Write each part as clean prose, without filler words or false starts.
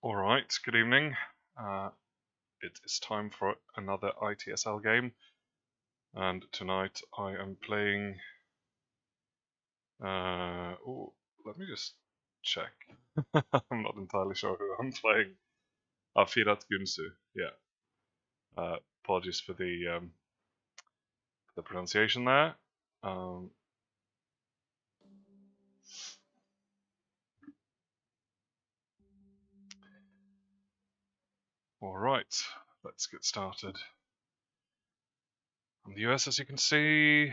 Alright, good evening. It is time for another ITSL game, and tonight I am playing. Let me just check. I'm not entirely sure who I'm playing. Firat Güncü, yeah. Apologies for the pronunciation there. Alright, let's get started. I'm the US, as you can see.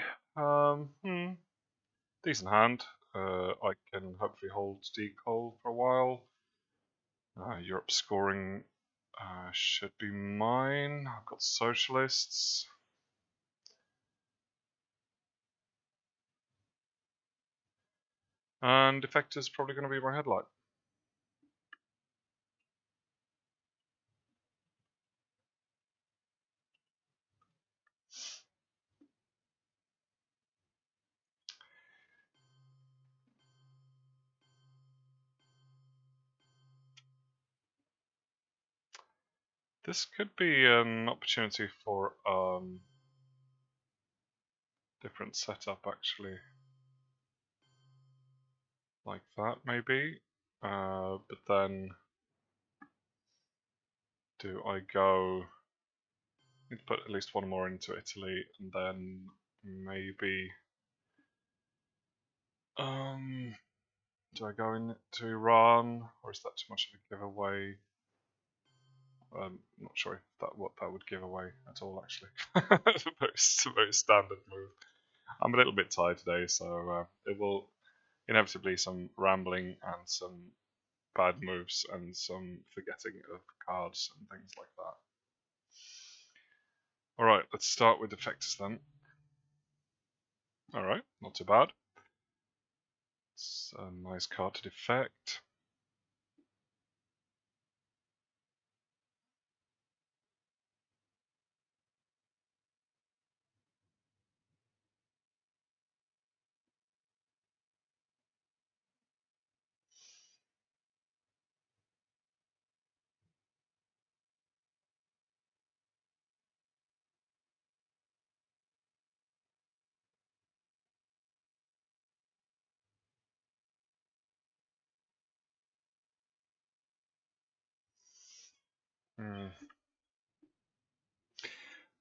Decent hand. I can hopefully hold D-Cole for a while. Europe scoring should be mine. I've got socialists. And defector is probably going to be my headlight. This could be an opportunity for different setup actually. Like that maybe. But then do I go need to put at least one more into Italy and then maybe do I go into Iran, or is that too much of a giveaway? I'm not sure what that would give away at all, actually. It's a very standard move. I'm a little bit tired today, so it will inevitably some rambling and some bad moves and some forgetting of cards and things like that. Alright, let's start with defectors then. Alright, not too bad. It's a nice card to defect.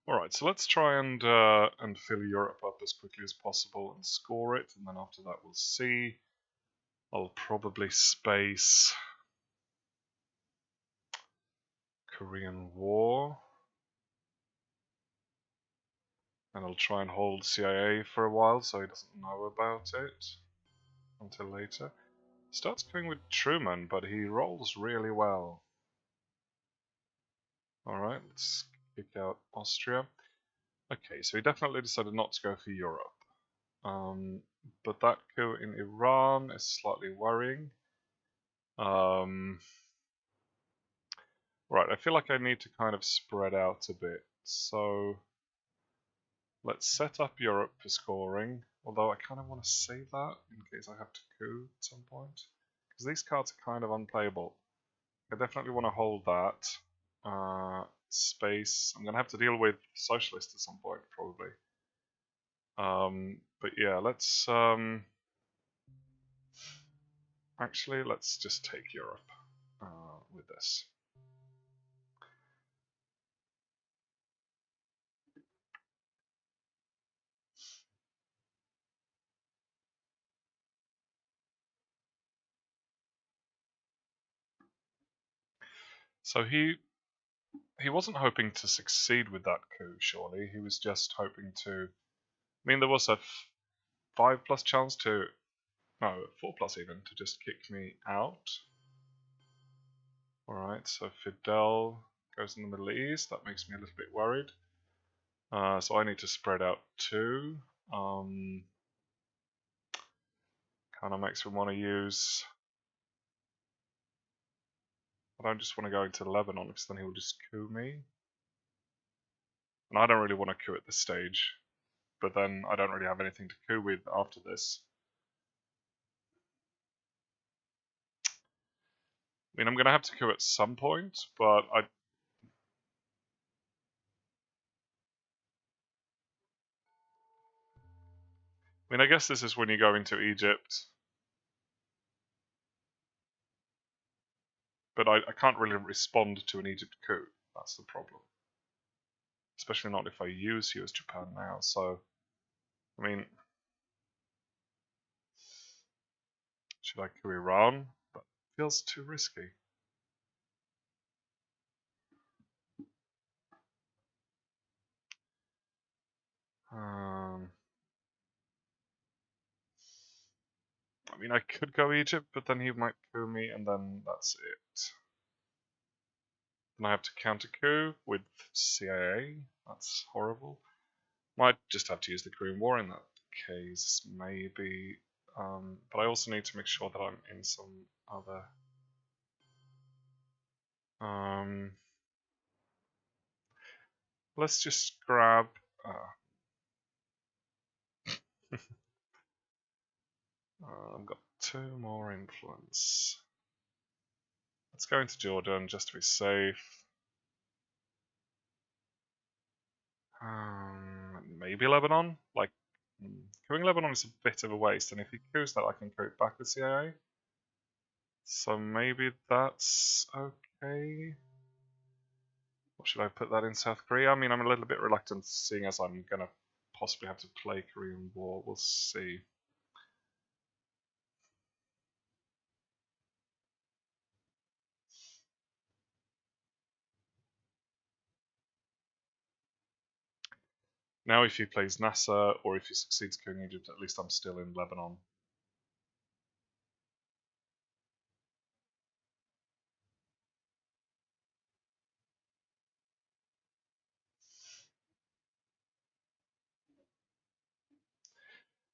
Alright, so let's try and fill Europe up as quickly as possible and score it, and then after that we'll see. I'll probably space Korean War, and I'll try and hold CIA for a while so he doesn't know about it until later. Starts going with Truman, but he rolls really well. Alright, let's kick out Austria. Okay, so he definitely decided not to go for Europe. But that coup in Iran is slightly worrying. Right, I feel like I need to kind of spread out a bit. So let's set up Europe for scoring, although I kind of want to save that in case I have to coup at some point. Because these cards are kind of unplayable. I definitely want to hold that. Space. I'm going to have to deal with socialists at some point, probably. But yeah, let's... actually, let's just take Europe with this. So he wasn't hoping to succeed with that coup, surely. He was just hoping to... I mean, there was a 5+ chance to... No, 4+ even, to just kick me out. Alright, so Fidel goes in the Middle East. That makes me a little bit worried. So I need to spread out too. Kind of makes me want to use... I don't just want to go into Lebanon because then he will just coup me. And I don't really want to coup at this stage. But then I don't really have anything to coup with after this. mean, I'm going to have to coup at some point, but I guess this is when you go into Egypt. But I can't really respond to an Egypt coup. That's the problem. Especially not if I use US Japan now. So, I mean, should I coup Iran? That feels too risky. I mean, I could go Egypt, but then he might coup me, and then that's it. Then I have to counter coup with CIA. That's horrible. Might just have to use the Korean War in that case, maybe. But I also need to make sure that I'm in some other. Let's just grab. I've got 2 more influence. Let's go into Jordan just to be safe. Maybe Lebanon? Like, couing Lebanon is a bit of a waste, and if he coups that, I can coup it back with CIA. So maybe that's okay. Or should I put that in South Korea? I mean, I'm a little bit reluctant, seeing as I'm gonna possibly have to play Korean War. We'll see. Now if he plays Nasser, or if he succeeds couing Egypt, at least I'm still in Lebanon.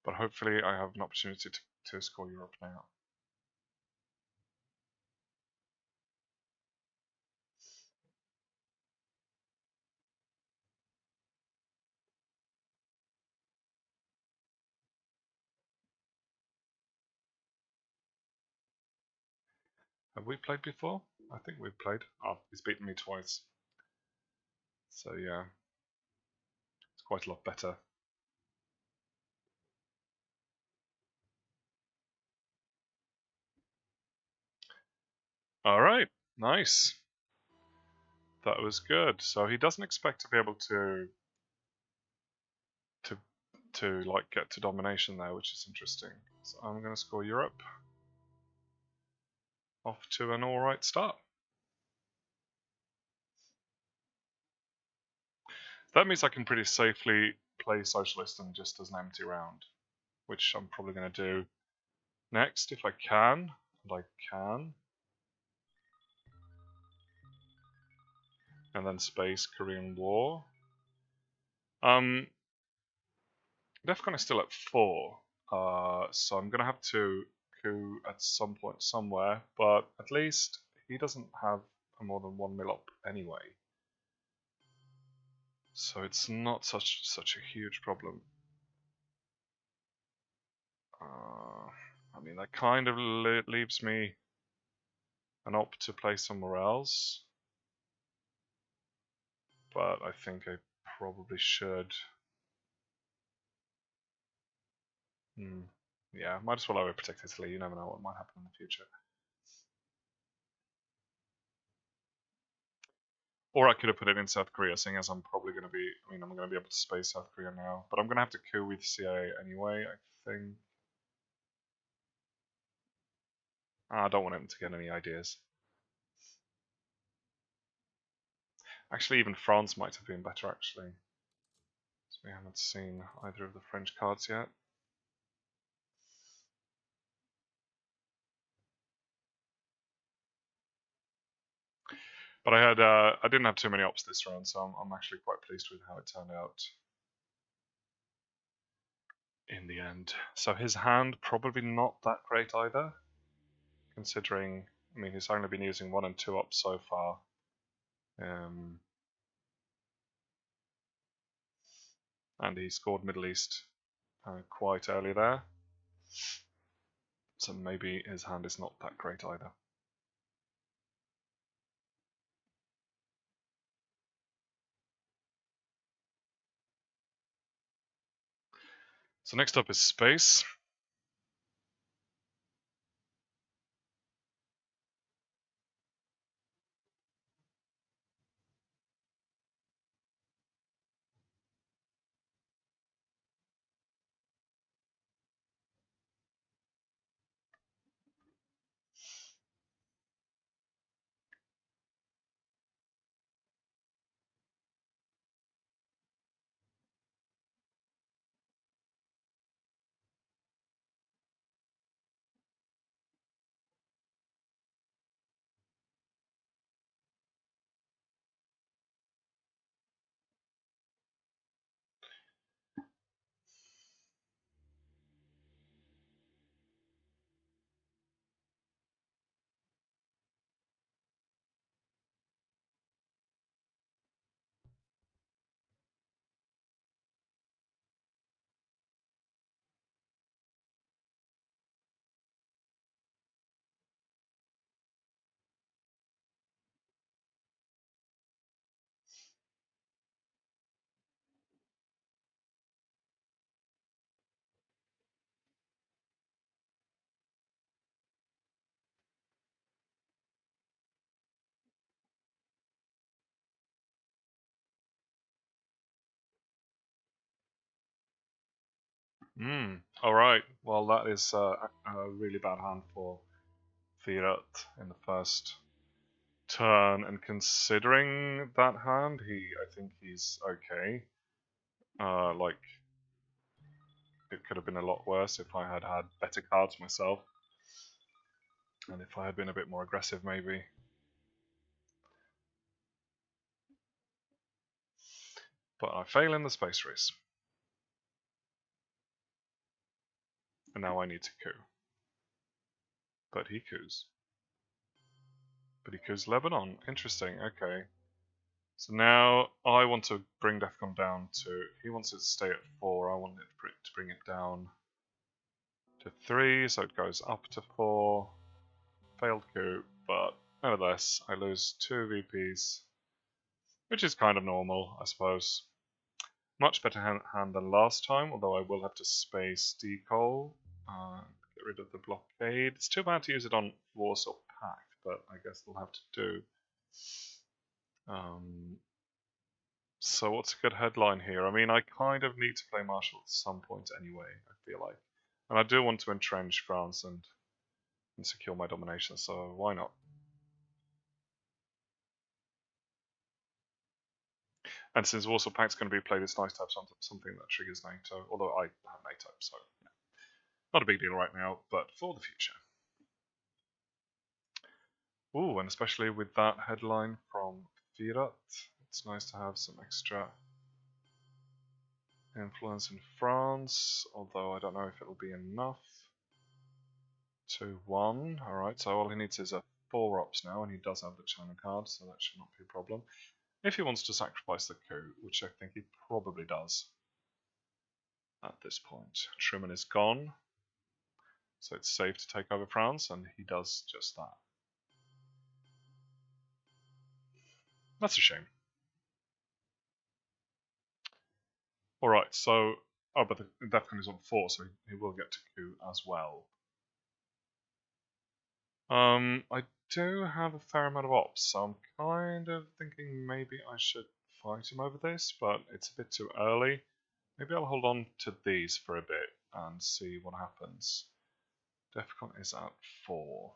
But hopefully I have an opportunity to score Europe now. Have we played before? I think we've played. Oh, he's beaten me twice. So yeah, it's quite a lot better. Alright, nice. That was good. So he doesn't expect to be able to like get to domination there, which is interesting. So I'm gonna score Europe. Off to an alright start. That means I can pretty safely play Socialist and just as an empty round, which I'm probably going to do next if I can, and I can. And then space Korean War. DEFCON is still at 4, so I'm going to have to coup at some point somewhere, but at least he doesn't have more than 1 mil up anyway. So it's not such a huge problem. I mean, that kind of leaves me an op to play somewhere else, but I think I probably should. Yeah, might as well overprotect Italy. You never know what might happen in the future. Or I could have put it in South Korea, seeing as I'm probably going to be. I mean, I'm going to be able to space South Korea now, but I'm going to have to coup with CIA anyway. I think. I don't want him to get any ideas. Actually, even France might have been better. Actually, so we haven't seen either of the French cards yet. But I didn't have too many ops this round, so I'm actually quite pleased with how it turned out in the end. So his hand probably not that great either, considering. I mean, he's only been using 1 and 2 ops so far. And he scored Middle East quite early there. So maybe his hand is not that great either. So next up is space. Alright, well that is a really bad hand for Firat in the first turn, and considering that hand, I think he's okay. Like, it could have been a lot worse if I had had better cards myself, and if I had been a bit more aggressive maybe. But I fail in the space race. And now I need to coup. But he coups. But he coups Lebanon. Interesting, okay. So now I want to bring Defcon down to... He wants it to stay at 4, I want it to bring it down to 3, so it goes up to 4. Failed coup, but nevertheless, I lose 2 VPs. Which is kind of normal, I suppose. Much better hand than last time, although I will have to space Decol. Get rid of the blockade. It's too bad to use it on Warsaw Pact, but I guess they'll have to do. So what's a good headline here? I mean, I kind of need to play Marshall at some point anyway, I feel like. And I do want to entrench France and secure my domination, so why not? And since Warsaw Pact's going to be played, it's nice to have something that triggers NATO, although I have NATO, so yeah. Not a big deal right now, but for the future. Ooh, and especially with that headline from Firat, it's nice to have some extra influence in France, although I don't know if it'll be enough. 2-1, alright, so all he needs is a 4 ops now, and he does have the China card, so that should not be a problem. If he wants to sacrifice the coup, which I think he probably does at this point. Truman is gone, so it's safe to take over France, and he does just that. That's a shame. Alright, so... Oh, but the Defcon is on 4, so he will get to coup as well. I do have a fair amount of ops, so I'm kind of thinking maybe I should fight him over this, but it's a bit too early. Maybe I'll hold on to these for a bit and see what happens. Defcon is at 4.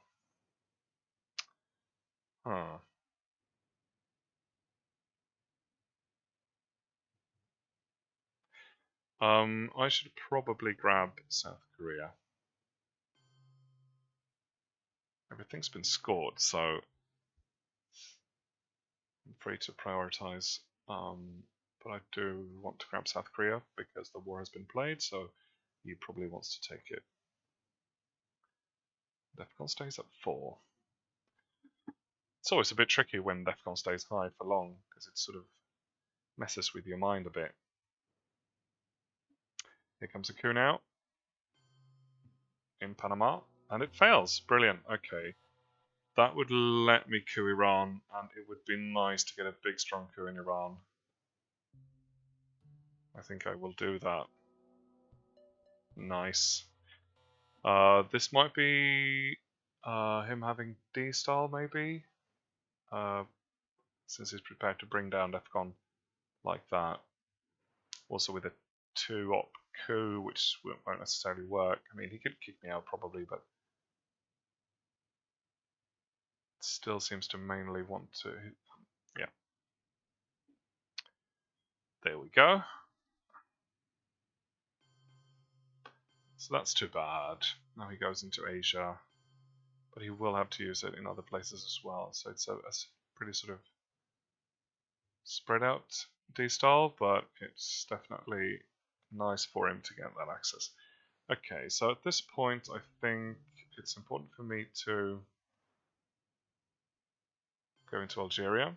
Huh. I should probably grab South Korea. Everything's been scored, so I'm free to prioritize. But I do want to grab South Korea because the war has been played, so he probably wants to take it. Defcon stays at 4. It's always a bit tricky when Defcon stays high for long, because it sort of messes with your mind a bit. Here comes a coup now. In Panama, and it fails. Brilliant, okay. That would let me coup Iran, and it would be nice to get a big strong coup in Iran. I think I will do that. Nice. This might be him having D-style, maybe? Since he's prepared to bring down Defcon like that. Also with a 2-op coup, which won't necessarily work. I mean, he could kick me out probably, but still seems to mainly want to. Yeah. There we go. So that's too bad. Now he goes into Asia, but he will have to use it in other places as well. So it's a pretty sort of spread out D-style, but it's definitely nice for him to get that access. Okay, so at this point, I think it's important for me to go into Algeria.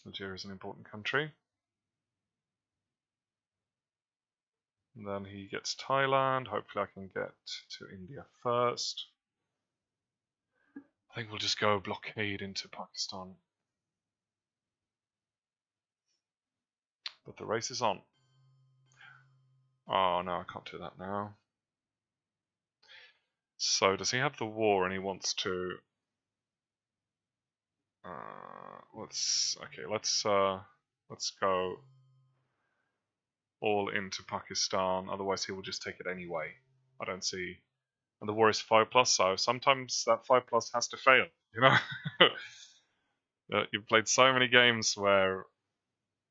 Algeria is an important country. And then he gets Thailand. Hopefully I can get to India first. I think we'll just go blockade into Pakistan. But the race is on. Oh no, I can't do that now. So does he have the war and he wants to... let's go all into Pakistan, otherwise he will just take it anyway. I don't see... And the war is 5+, so sometimes that 5+ has to fail, you know? You've played so many games where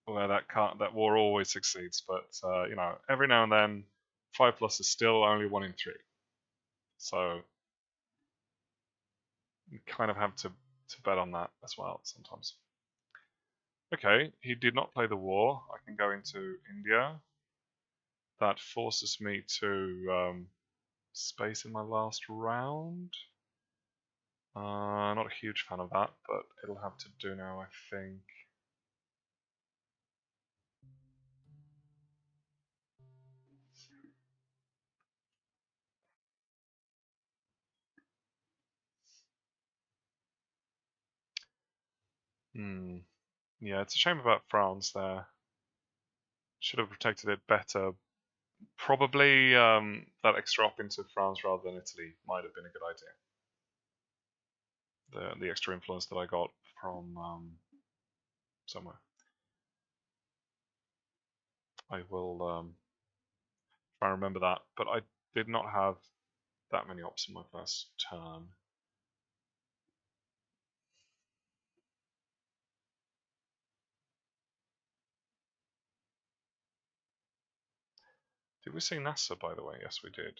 that war always succeeds, but you know, every now and then 5+ is still only 1 in 3. So you kind of have to bet on that as well sometimes. Okay, he did not play the war. I can go into India. That forces me to space in my last round. Not a huge fan of that, but it'll have to do now, I think. Yeah, it's a shame about France there. Should have protected it better. Probably that extra op into France rather than Italy might have been a good idea. The extra influence that I got from somewhere. I will try and remember that, but I did not have that many ops in my first turn. Did we see NASA, by the way? Yes, we did.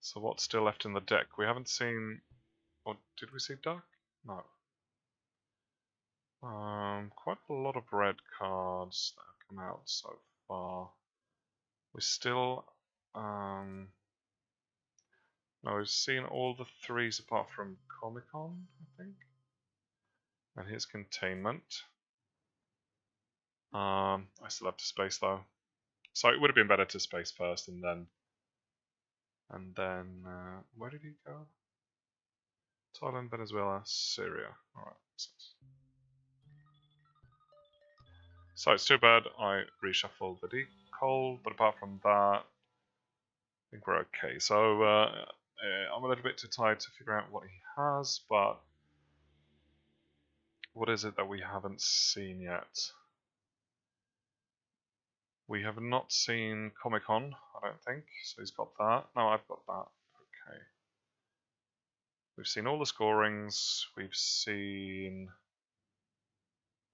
So what's still left in the deck? We haven't seen... Or did we see Duck? No. Quite a lot of red cards that have come out so far. We still... No, we've seen all the 3s apart from Comic-Con, I think. And here's Containment. I still have to space though. So it would have been better to space first and then... where did he go? Thailand, Venezuela, Syria. Alright. So it's too bad I reshuffled the decol, but apart from that, I think we're okay. So I'm a little bit too tired to figure out what he has, but what is it that we haven't seen yet? We have not seen Comic-Con, I don't think, so he's got that. No, I've got that. Okay. We've seen all the scorings, we've seen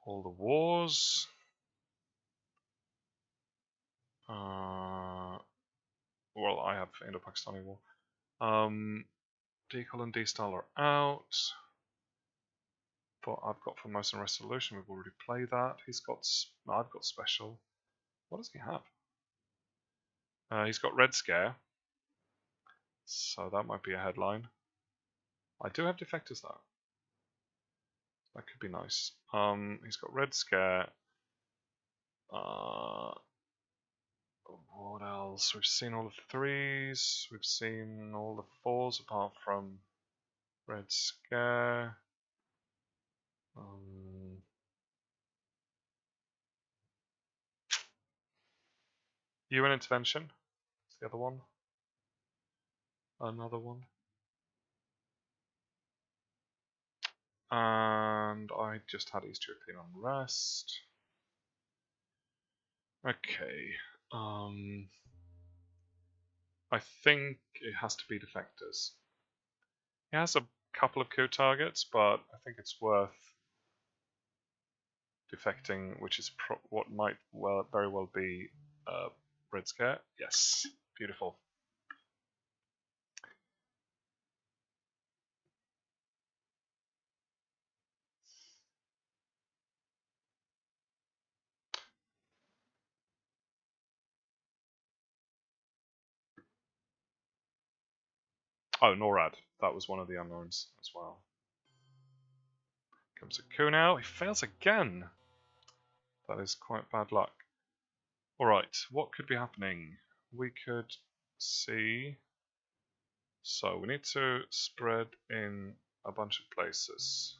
all the wars. Well, I have Indo-Pakistani war. Decol and D-Style are out. But I've got Formosan Resolution, we've already played that. I've got Special. What does he have? He's got Red Scare. So that might be a headline. I do have Defectors though. That could be nice. He's got Red Scare. What else? We've seen all the 3s. We've seen all the 4s apart from Red Scare. UN intervention. What's the other one? Another one. And I just had East European unrest. Okay. I think it has to be defectors. He has a couple of coup targets, but I think it's worth defecting, which is what might very well be Red Scare. Yes, beautiful. Oh, NORAD. That was one of the unknowns as well. Comes a coup now. He fails again. That is quite bad luck. Alright, what could be happening? We could see... So, we need to spread in a bunch of places.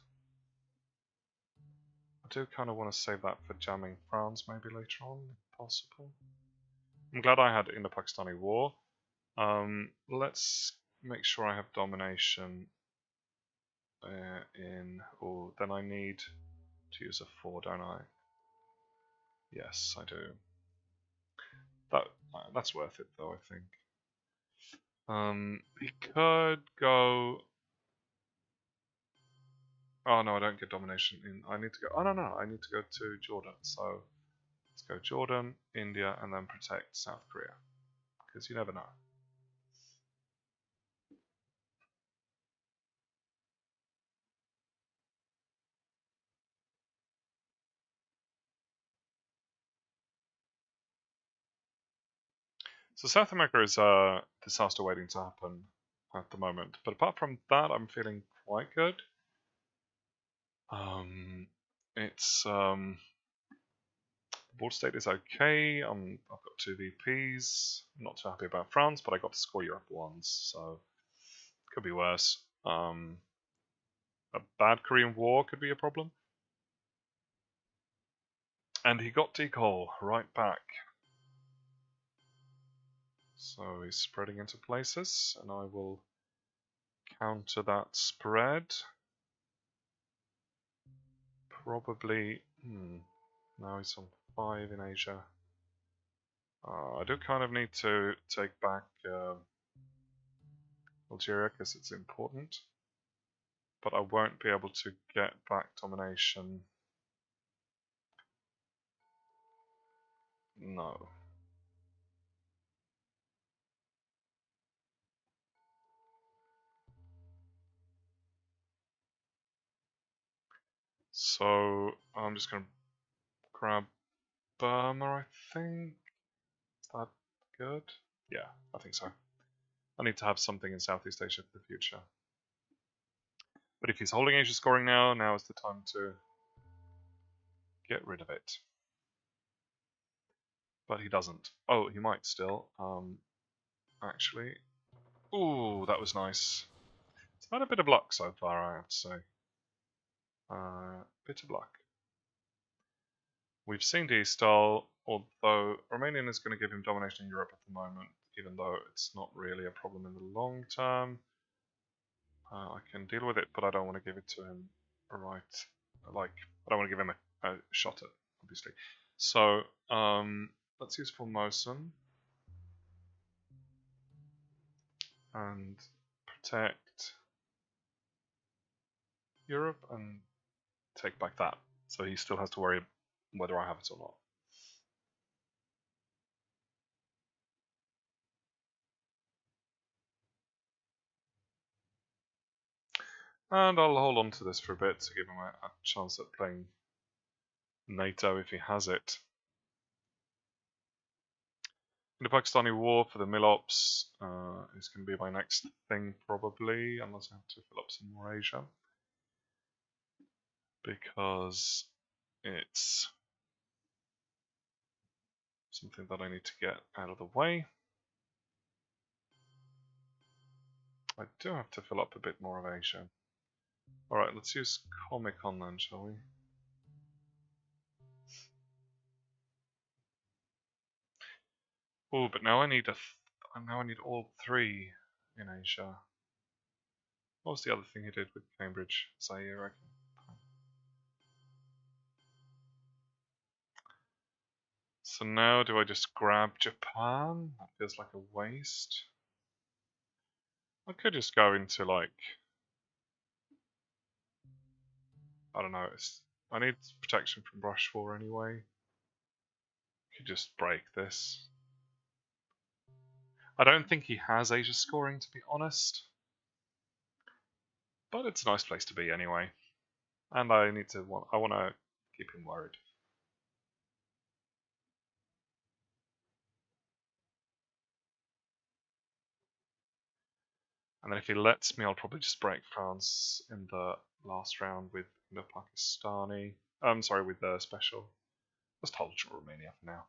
I do kind of want to save that for jamming France maybe later on, if possible. I'm glad I had Indo-Pakistani War. Let's make sure I have domination in... Oh, then I need to use a 4, don't I? Yes, I do. That's worth it though, I think. He could go... Oh no, I don't get domination in... I need to go... Oh no, I need to go to Jordan. So, let's go Jordan, India, and then protect South Korea. Because you never know. So South America is a disaster waiting to happen at the moment. But apart from that, I'm feeling quite good. It's... the board state is okay. I've got 2 VPs. I'm not too happy about France, but I got to score Europe once, so could be worse. A bad Korean War could be a problem. And he got Decol right back. So he's spreading into places, and I will counter that spread. Probably... now he's on 5 in Asia. I do kind of need to take back Algeria because it's important. But I won't be able to get back domination. No. So I'm just going to grab Burma, I think. Is that good? Yeah, I think so. I need to have something in Southeast Asia for the future. But if he's holding Asia scoring now is the time to get rid of it. But he doesn't. Oh, he might still. Actually. Ooh, that was nice. It's had a bit of luck so far, I have to say. Bit of luck. We've seen D-Style, although Romanian is going to give him domination in Europe at the moment, even though it's not really a problem in the long term. I can deal with it, but I don't want to give it to him right. I don't want to give him a shot at, obviously. So, let's use Formosan. And protect Europe and take back that. So he still has to worry whether I have it or not. And I'll hold on to this for a bit to give him a chance at playing NATO if he has it. The Pakistani War for the Milops is going to be my next thing probably, unless I have to fill up some more Asia. Because it's something that I need to get out of the way. I do have to fill up a bit more of Asia. Alright, let's use Comic-Con then, shall we? Oh, but now I need now I need all three in Asia. What was the other thing he did with Cambridge? Zaire, I reckon. So now do I just grab Japan? That feels like a waste. I could just go into like, I don't know, I need protection from brush war anyway. Could just break this. I don't think he has Asia scoring, to be honest. But it's a nice place to be anyway. And I want to keep him worried. And then if he lets me, I'll probably just break France in the last round with the Pakistani. I'm sorry, with the special. Just hold Romania for now.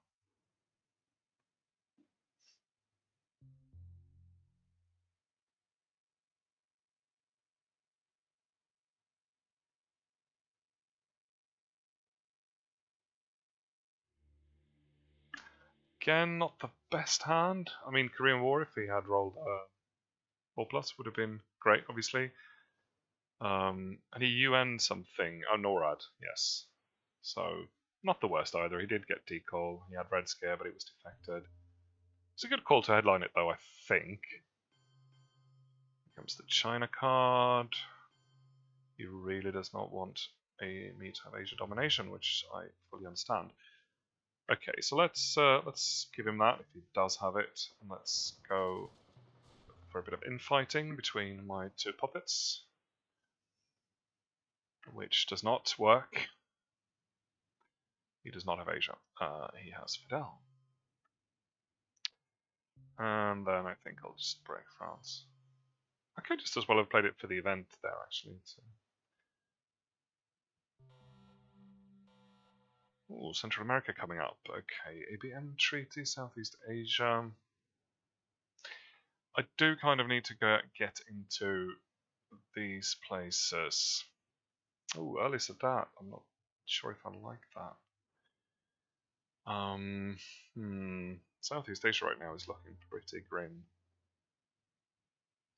Again, not the best hand. I mean, Korean War, if he had rolled 4+ would have been great, obviously. And he UN something. Oh, NORAD, yes. So, not the worst either. He did get decall. He had Red Scare, but he was defected. It's a good call to headline it, though, I think. Here comes the China card. He really does not want me to have Asia domination, which I fully understand. Okay, so let's give him that if he does have it, and let's go for a bit of infighting between my two puppets, which does not work. He does not have Asia. He has Fidel. And then I think I'll just break France. I could just as well have played it for the event there, actually. Ooh, Central America coming up. Okay, ABM Treaty, Southeast Asia. I do kind of need to get into these places. Oh, early Sadat. I'm not sure if I like that. Southeast Asia right now is looking pretty grim.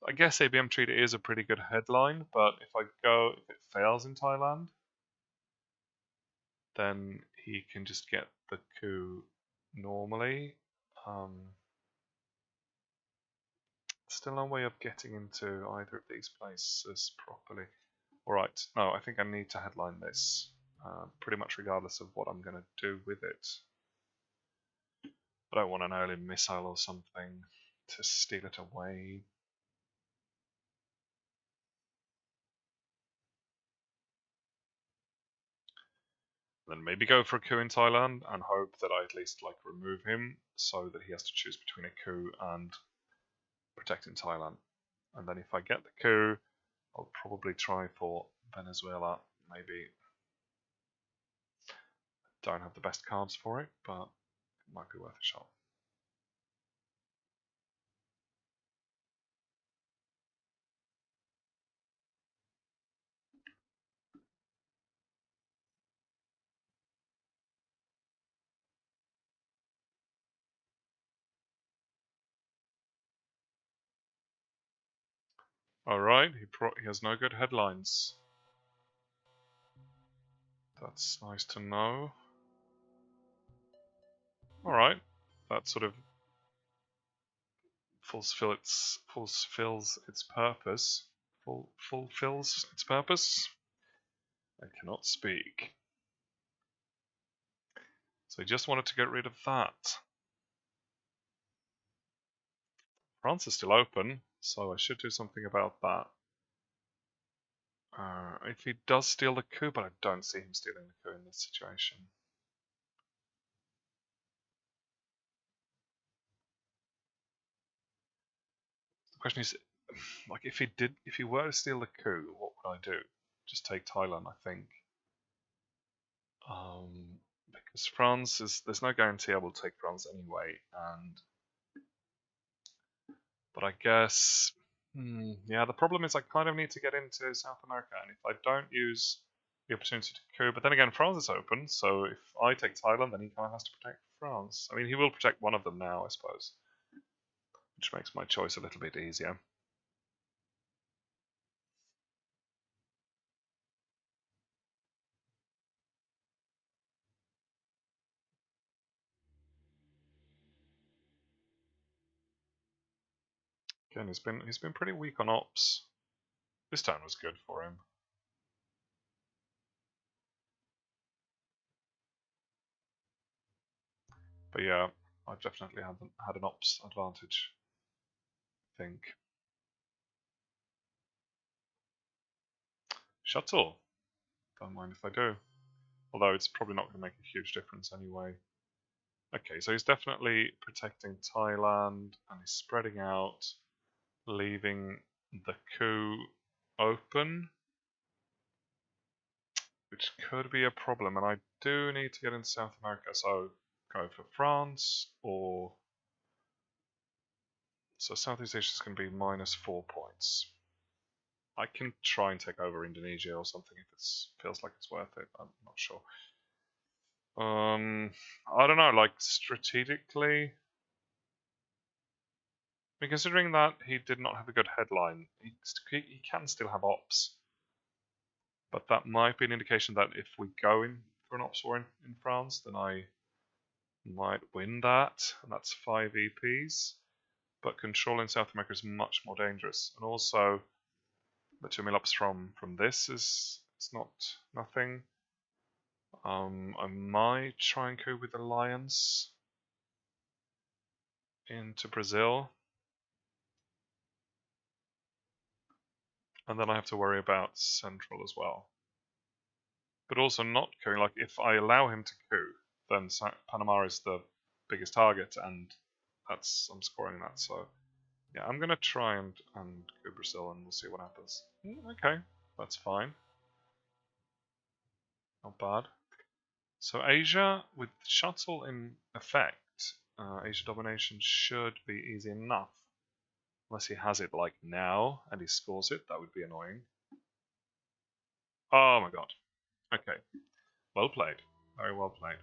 I guess ABM Treaty is a pretty good headline, but if it fails in Thailand, then he can just get the coup normally. Still no way of getting into either of these places properly. Alright, no, I think I need to headline this, pretty much regardless of what I'm going to do with it. I don't want an early missile or something to steal it away. Then maybe go for a coup in Thailand and hope that I at least like remove him so that he has to choose between a coup and protecting Thailand. And then if I get the coup, I'll probably try for Venezuela. Maybe don't have the best cards for it, but it might be worth a shot. Alright, he has no good headlines. That's nice to know. Alright, that sort of fulfills its purpose. Fulfills its purpose. I cannot speak. So he just wanted to get rid of that. France is still open, so I should do something about that. If he does steal the coup, but I don't see him stealing the coup in this situation. The question is, like, if he were to steal the coup, what would I do? Just take Thailand, I think. Because France there's no guarantee I will take France anyway, but I guess, yeah, the problem is I kind of need to get into South America, and if I don't use the opportunity to coup. But then again, France is open, so if I take Thailand, then he kind of has to protect France. I mean, he will protect one of them now, I suppose, which makes my choice a little bit easier. Again, he's been pretty weak on ops. This turn was good for him. But yeah, I've definitely had an ops advantage, I think. Shuttle. Don't mind if I do. Although it's probably not going to make a huge difference anyway. Okay, so he's definitely protecting Thailand and he's spreading out, leaving the coup open, which could be a problem. And I do need to get into South America, so go for France or. So Southeast Asia is going to be -4 points. I can try and take over Indonesia or something if it feels like it's worth it. I'm not sure. I don't know. Like strategically, I mean, considering that he did not have a good headline, he can still have ops, but that might be an indication that if we go in for an ops war in France, then I might win that, and that's 5 EPs. But controlling South America is much more dangerous, and also the 2 mil ops from this is it's not nothing. I might try and coup with Alliance into Brazil. And then I have to worry about Central as well. But also not couing, like if I allow him to coup, then Panama is the biggest target and I'm scoring that, so yeah, I'm gonna try and coup Brazil and we'll see what happens. Okay, that's fine. Not bad. So Asia, with shuttle in effect, Asia domination should be easy enough. Unless he has it like now and he scores it, that would be annoying. Oh my god. Okay. Well played. Very well played.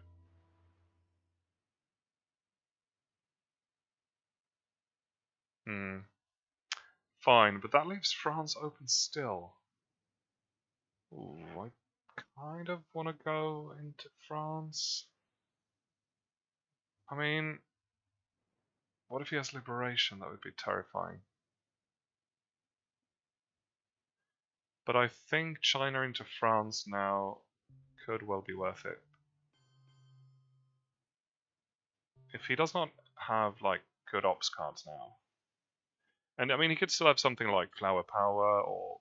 Fine, but that leaves France open still. Ooh, I kind of want to go into France. I mean, what if he has liberation? That would be terrifying. But I think China into France now could well be worth it. If he does not have, like, good ops cards now. And, I mean, he could still have something like Flower Power or,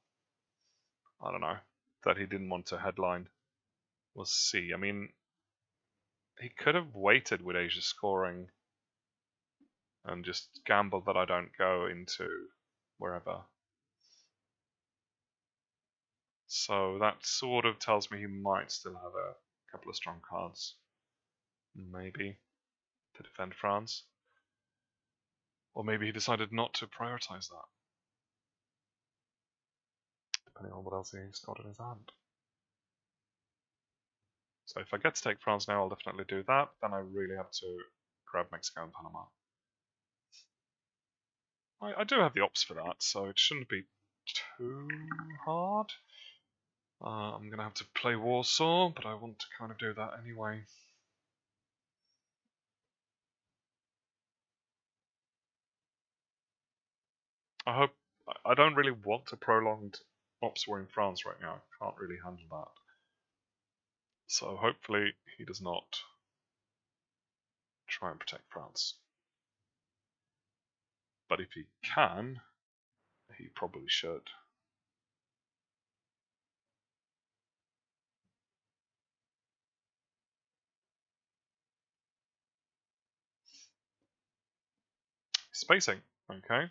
I don't know, that he didn't want to headline. We'll see. I mean, he could have waited with Asia scoring and just gambled that I don't go into wherever. So that sort of tells me he might still have a couple of strong cards, maybe, to defend France. Or maybe he decided not to prioritize that, depending on what else he's got in his hand. So if I get to take France now, I'll definitely do that. Then I really have to grab Mexico and Panama. I do have the ops for that, so it shouldn't be too hard. I'm going to have to play Warsaw, but I want to kind of do that anyway. I don't really want a prolonged ops war in France right now. I can't really handle that. So hopefully he does not try and protect France. But if he can, he probably should. Spacing, okay.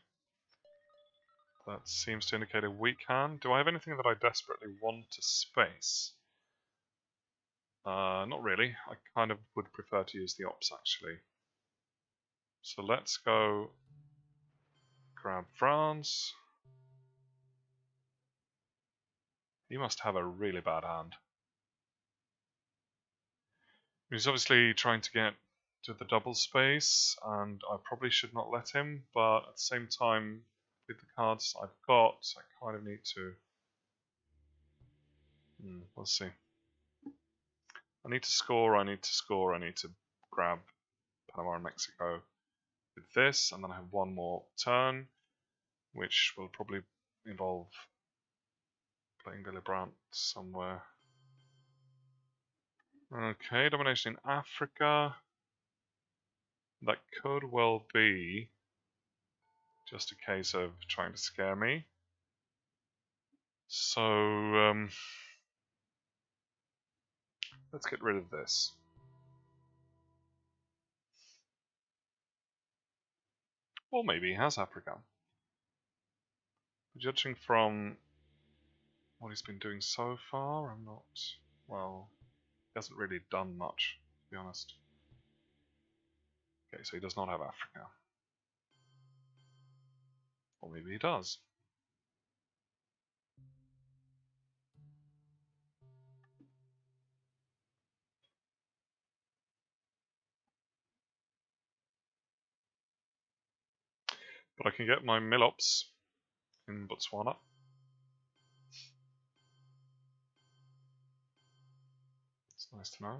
That seems to indicate a weak hand. Do I have anything that I desperately want to space? Not really. I kind of would prefer to use the ops actually. So let's go grab France. He must have a really bad hand. He's obviously trying to get to the double space, and I probably should not let him, but at the same time, with the cards I've got, I kind of need to... we'll see. I need to score, I need to grab Panama and Mexico with this, and then I have one more turn, which will probably involve playing Willy Brandt somewhere. Okay, domination in Africa. That could well be just a case of trying to scare me. So, let's get rid of this. Or maybe he has Africa. Judging from what he's been doing so far, I'm not... well, he hasn't really done much, to be honest. Okay, so he does not have Africa. Or maybe he does. But I can get my Millops in Botswana. It's nice to know.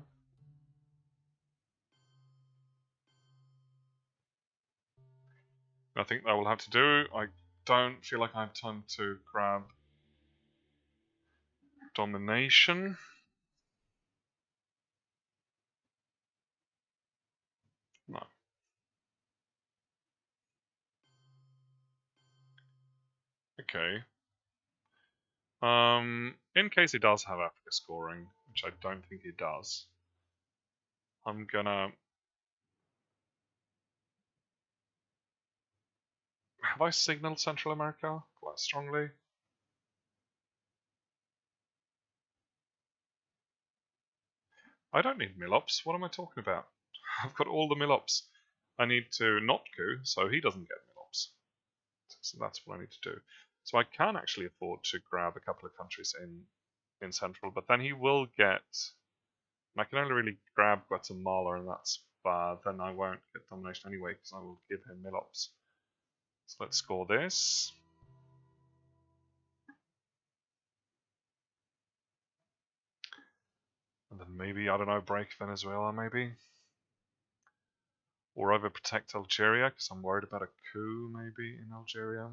I think that will have to do. I don't feel like I have time to grab domination. No. Okay. In case he does have Africa scoring, which I don't think he does, I'm gonna... have I signaled Central America quite strongly? I don't need Millops. What am I talking about? I've got all the Millops. I need to not coup, so he doesn't get Millops. So that's what I need to do. So I can actually afford to grab a couple of countries in Central, but then he will get... I can only really grab Guatemala, and that's bad. Then I won't get domination anyway, because I will give him Millops. So let's score this. And then maybe, I don't know, break Venezuela, maybe? Or overprotect Algeria, because I'm worried about a coup, maybe, in Algeria.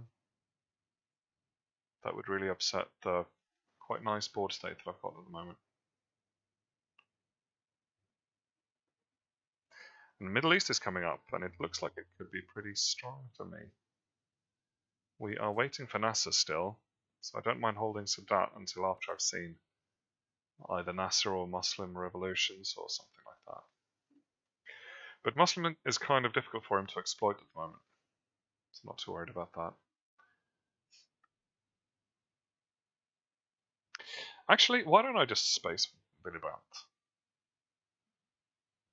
That would really upset the quite nice board state that I've got at the moment. And the Middle East is coming up, and it looks like it could be pretty strong for me. We are waiting for Nasser still, so I don't mind holding Sadat until after I've seen either Nasser or Muslim revolutions or something like that. But Muslim is kind of difficult for him to exploit at the moment, so I'm not too worried about that. Actually, why don't I just space Willy Brandt?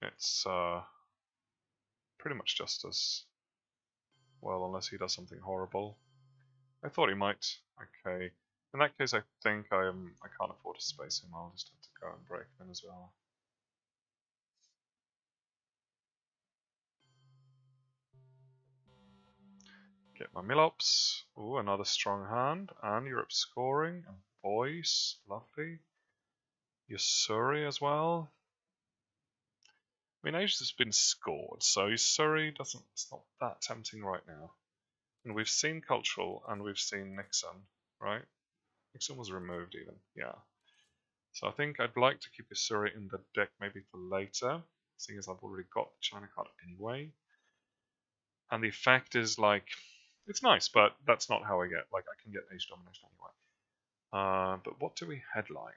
It's pretty much just as well, unless he does something horrible. I thought he might. Okay. In that case, I think I can't afford to space him. I'll just have to go and break Venezuela. Get my Millops. Ooh, another strong hand. And Europe scoring. And voice. Lovely. Yusuri as well. I mean, Asia's been scored, so Yusuri it's not that tempting right now. And we've seen Cultural and we've seen Nixon, right? Nixon was removed even, yeah. So I think I'd like to keep Yusuri in the deck maybe for later, seeing as I've already got the China card anyway. And the effect is like, it's nice, but that's not how I get, like I can get Age Domination anyway. But what do we headline?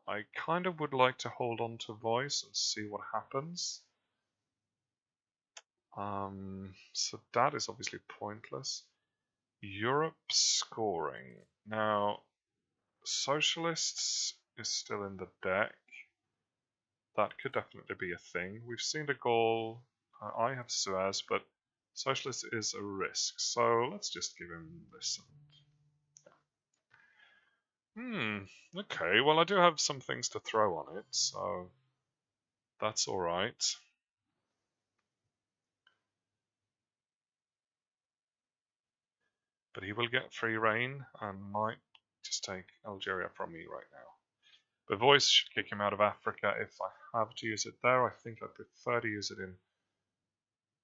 I kind of would like to hold on to Voice and see what happens. So that is obviously pointless. Europe scoring. Now, Socialists is still in the deck. That could definitely be a thing. We've seen the goal. I have Suez, but Socialist is a risk. So let's just give him this. Okay, well I do have some things to throw on it, so that's alright. But he will get free reign and might just take Algeria from me right now. The voice should kick him out of Africa if I have to use it there. I think I prefer to use it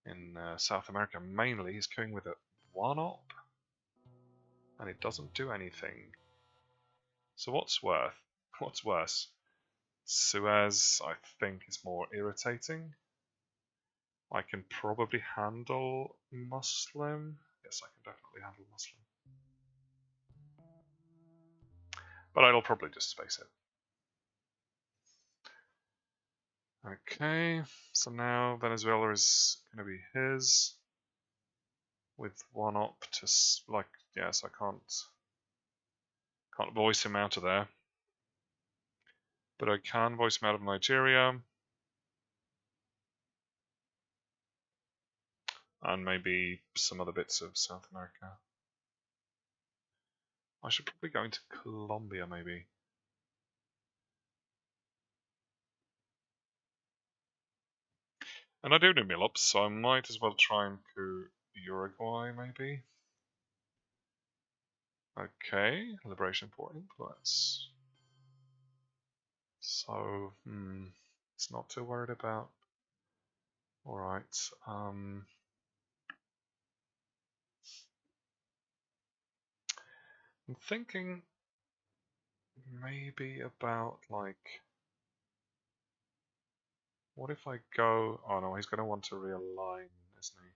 in South America mainly. He's going with a 1-op, and it doesn't do anything. So what's worse? Suez, I think, is more irritating. I can probably handle Muslim. Yes, I can definitely handle Muslim. But I'll probably just space it. Okay, so now Venezuela is going to be his with 1-op to like, yes, I can't voice him out of there, but I can voice him out of Nigeria and maybe some other bits of South America. I should probably go into Colombia maybe. And I do know Milops, so I might as well try and coup Uruguay maybe. Okay, Liberation for Influence. So, it's not too worried about. Alright, I'm thinking maybe about like, what if I go, oh no, he's going to want to realign, isn't he?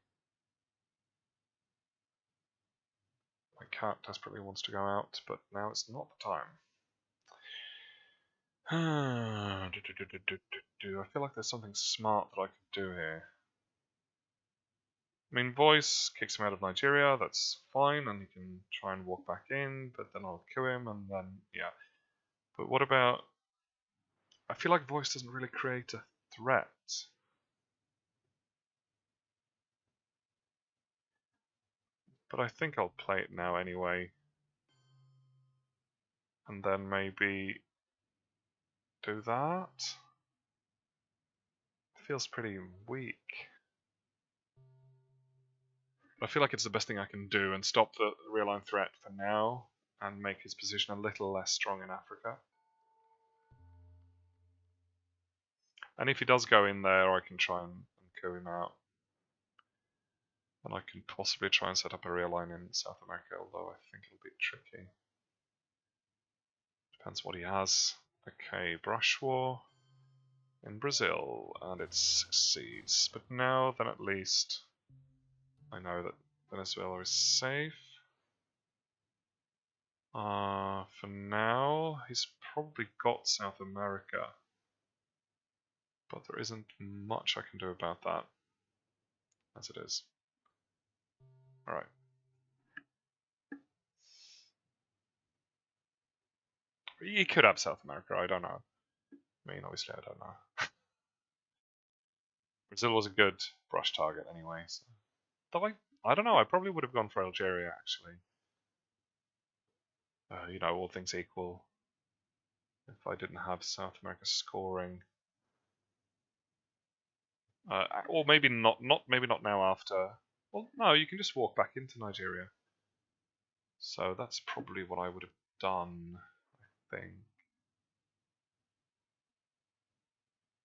My cat desperately wants to go out, but now it's not the time. I feel like there's something smart that I could do here. I mean, voice kicks him out of Nigeria, that's fine, and he can try and walk back in, but then I'll kill him, and then, yeah. But what about... I feel like voice doesn't really create a threat. But I think I'll play it now anyway. And then maybe do that. It feels pretty weak. I feel like it's the best thing I can do and stop the real-line threat for now and make his position a little less strong in Africa. And if he does go in there, I can try and coup him out. And I can possibly try and set up a real line in South America, although I think it'll be tricky. Depends what he has. Okay, brush war in Brazil, and it succeeds. But now, then at least I know that Venezuela is safe. For now, he's probably got South America, but there isn't much I can do about that, as it is. Alright. He could have South America, I don't know. I mean, obviously I don't know. Brazil was a good brush target anyway, so. Though I don't know, I probably would have gone for Algeria, actually. You know, all things equal. If I didn't have South America scoring. Or maybe not maybe not now after. Well, no, you can just walk back into Nigeria. So that's probably what I would have done, I think.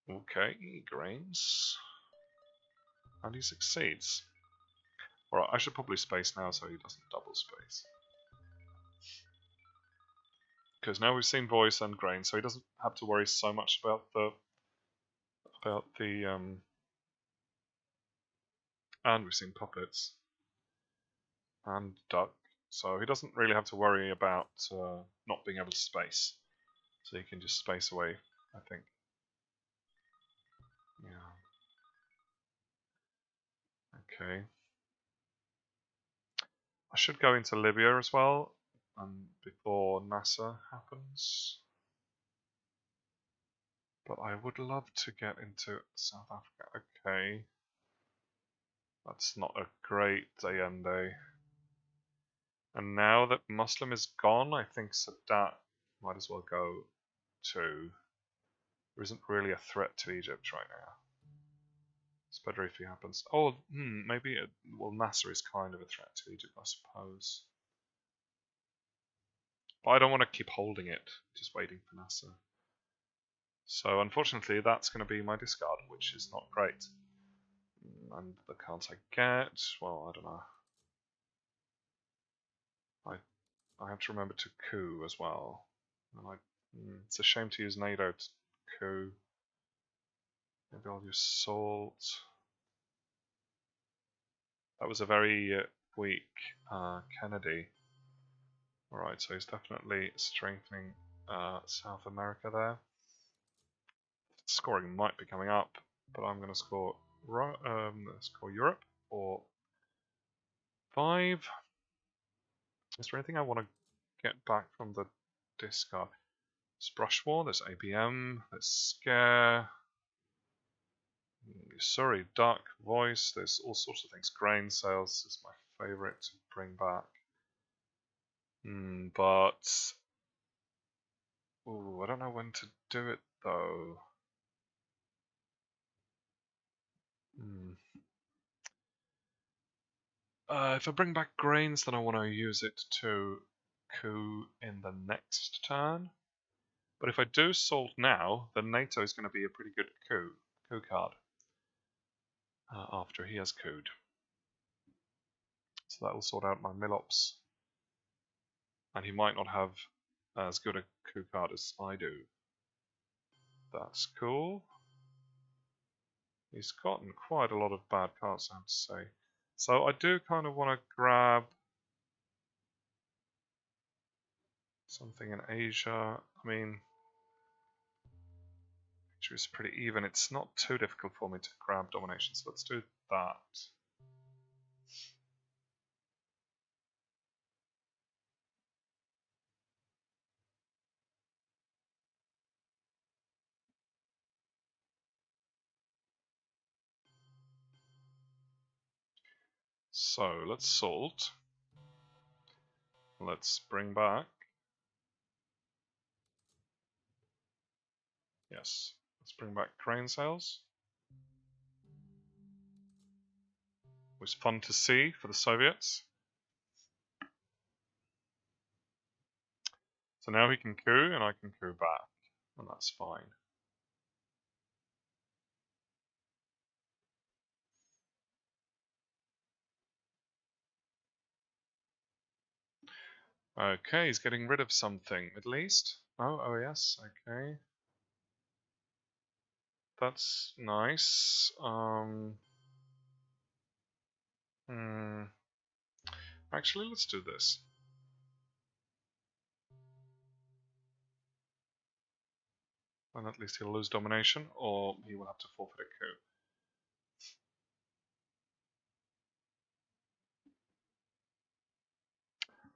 Okay, he grains. And he succeeds. Alright, I should probably space now so he doesn't double space. Because now we've seen voice and grain, so he doesn't have to worry so much about the and we've seen puppets and duck, so he doesn't really have to worry about not being able to space. So he can just space away, I think. Yeah. Okay. I should go into Libya as well, before NASA happens. But I would love to get into South Africa. Okay. That's not a great Allende. And now that Muslim is gone, I think Sadat might as well go to... There isn't really a threat to Egypt right now. It's better if he happens. Oh, maybe... well, Nasser is kind of a threat to Egypt, I suppose. But I don't want to keep holding it, just waiting for Nasser. So unfortunately, that's going to be my discard, which is not great. And the cards I get, well, I don't know. I have to remember to coup as well. And it's a shame to use NATO to coup. Maybe I'll use Salt. That was a very weak Kennedy. Alright, so he's definitely strengthening South America there. Scoring might be coming up, but I'm going to score Europe for 5. Is there anything I want to get back from the discard? There's Brush War, there's ABM, there's Scare, sorry, Dark Voice, there's all sorts of things. Grain Sales is my favourite to bring back. But I don't know when to do it though. If I bring back grains, then I want to use it to coup in the next turn. But if I do Salt now, then NATO is going to be a pretty good coup card after he has couped. So that will sort out my Millops. And he might not have as good a coup card as I do. That's cool. He's gotten quite a lot of bad cards, I have to say. So I do kind of want to grab something in Asia. I mean, Asia is pretty even. It's not too difficult for me to grab domination, so let's do that. So let's Salt. Let's bring back. Yes, let's bring back Crane Sales. It was fun to see for the Soviets. So now he can coup and I can coup back, and that's fine. Okay, he's getting rid of something. Middle East? Oh yes, okay. That's nice. Actually, let's do this. And at least he'll lose domination, or he will have to forfeit a coup.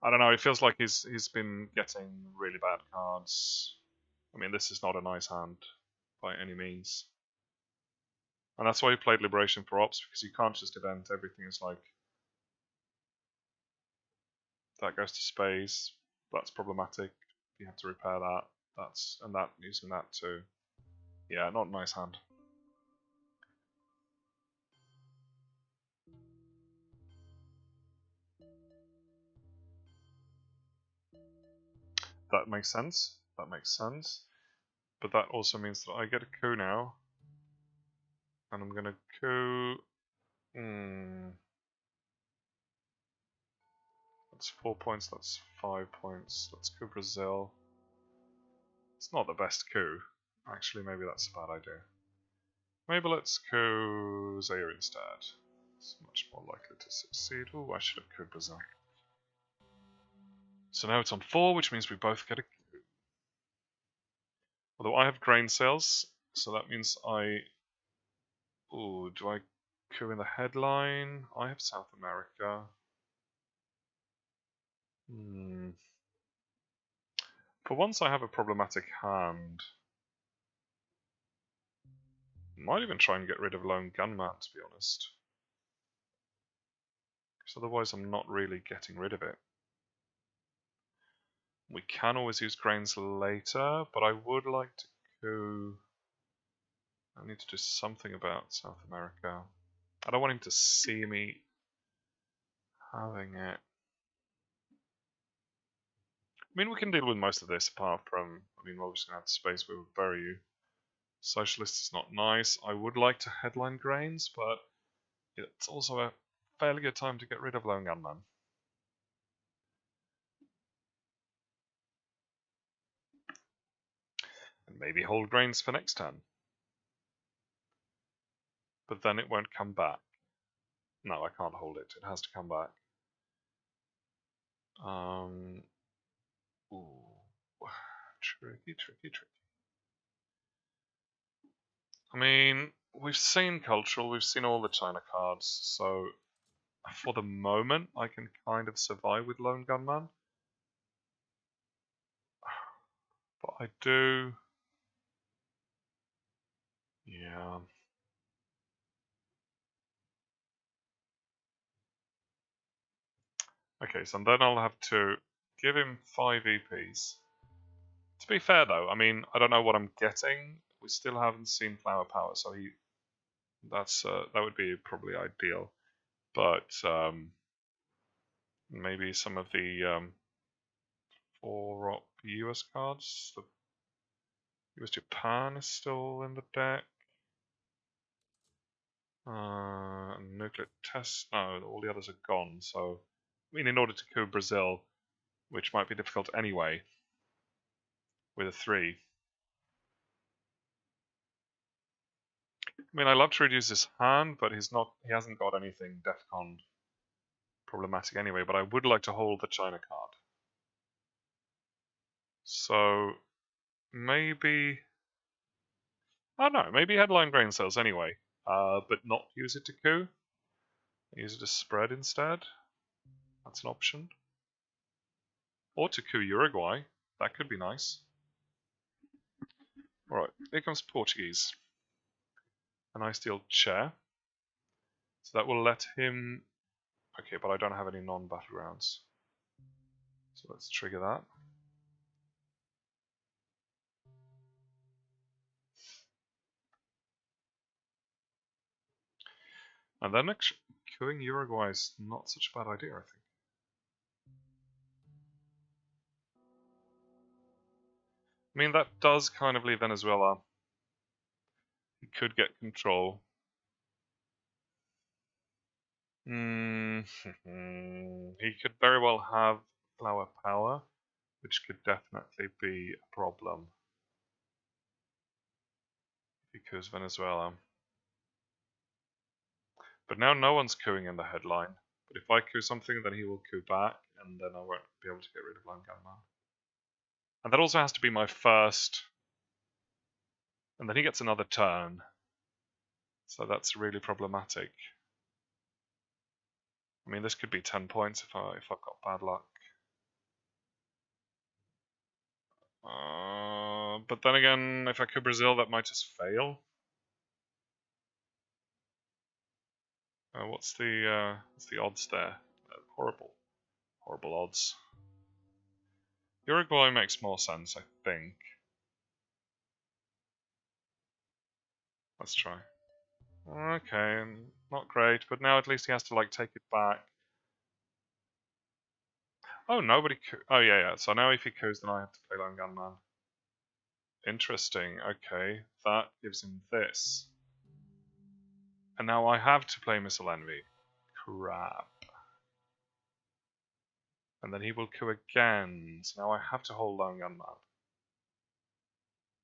I don't know, it feels like he's been getting really bad cards. I mean, this is not a nice hand by any means. And that's why he played Liberation for Ops, because you can't just event everything. Is like, that goes to space, that's problematic, you have to repair that, and that, using that too. Yeah, not a nice hand. That makes sense. That makes sense. But that also means that I get a coup now. And I'm gonna coup... That's 4 points, that's 5 points. Let's coup Brazil. It's not the best coup. Actually, maybe that's a bad idea. Maybe let's coup Zaire instead. It's much more likely to succeed. Oh, I should have coup Brazil. So now it's on 4, which means we both get a coup. Although I have grain sales, so that means I... Ooh, do I coup in the headline? I have South America. For once I have a problematic hand. Might even try and get rid of Lone Gunman, to be honest. Because otherwise I'm not really getting rid of it. We can always use grains later, but I would like to coup. I need to do something about South America. I don't want him to see me having it. I mean, we can deal with most of this apart from, I mean, we're obviously going to have space we will bury you. Socialist is not nice. I would like to headline grains, but it's also a fairly good time to get rid of Lone Gunman. And maybe hold grains for next turn. But then it won't come back. No, I can't hold it. It has to come back. Ooh. Tricky. I mean, we've seen cultural, we've seen all the China cards, so for the moment I can kind of survive with Lone Gunman. But I do... Yeah. Okay, so then I'll have to give him 5 EPs. To be fair though, I mean, I don't know what I'm getting. We still haven't seen Flower Power, so that would be probably ideal. But maybe some of the 4-op US cards. The US Japan is still in the deck. Nuclear test. No, all the others are gone. So, I mean, in order to coup Brazil, which might be difficult anyway, with a 3. I mean, I love to reduce his hand, but he hasn't got anything Defcon problematic anyway. But I would like to hold the China card. So maybe, I don't know, maybe headline grain sales anyway, but not use it to coup. Use it to spread instead. That's an option. Or to coup Uruguay. That could be nice. Alright, here comes Portuguese. A nice deal chair. So that will let him... Okay, but I don't have any non-battlegrounds. So let's trigger that. And then actually, queuing Uruguay is not such a bad idea, I think. I mean, that does kind of leave Venezuela. He could get control. He could very well have flower power, which could definitely be a problem. Because Venezuela. But now no one's cooing in the headline. But if I coup something, then he will coup back, and then I won't be able to get rid of Langanma. And that also has to be my first. And then he gets another turn. So that's really problematic. I mean, this could be 10 points if I've got bad luck. But then again, if I coup Brazil, that might just fail. What's the odds there? Horrible odds. Uruguay makes more sense, I think. Let's try. Okay, not great, but now at least he has to like take it back. Oh, nobody. Oh yeah. So now if he coups, then I have to play Lone Gunman. Interesting. Okay, that gives him this, and now I have to play Missile Envy. Crap. And then he will coup again. So now I have to hold Lone Gunman,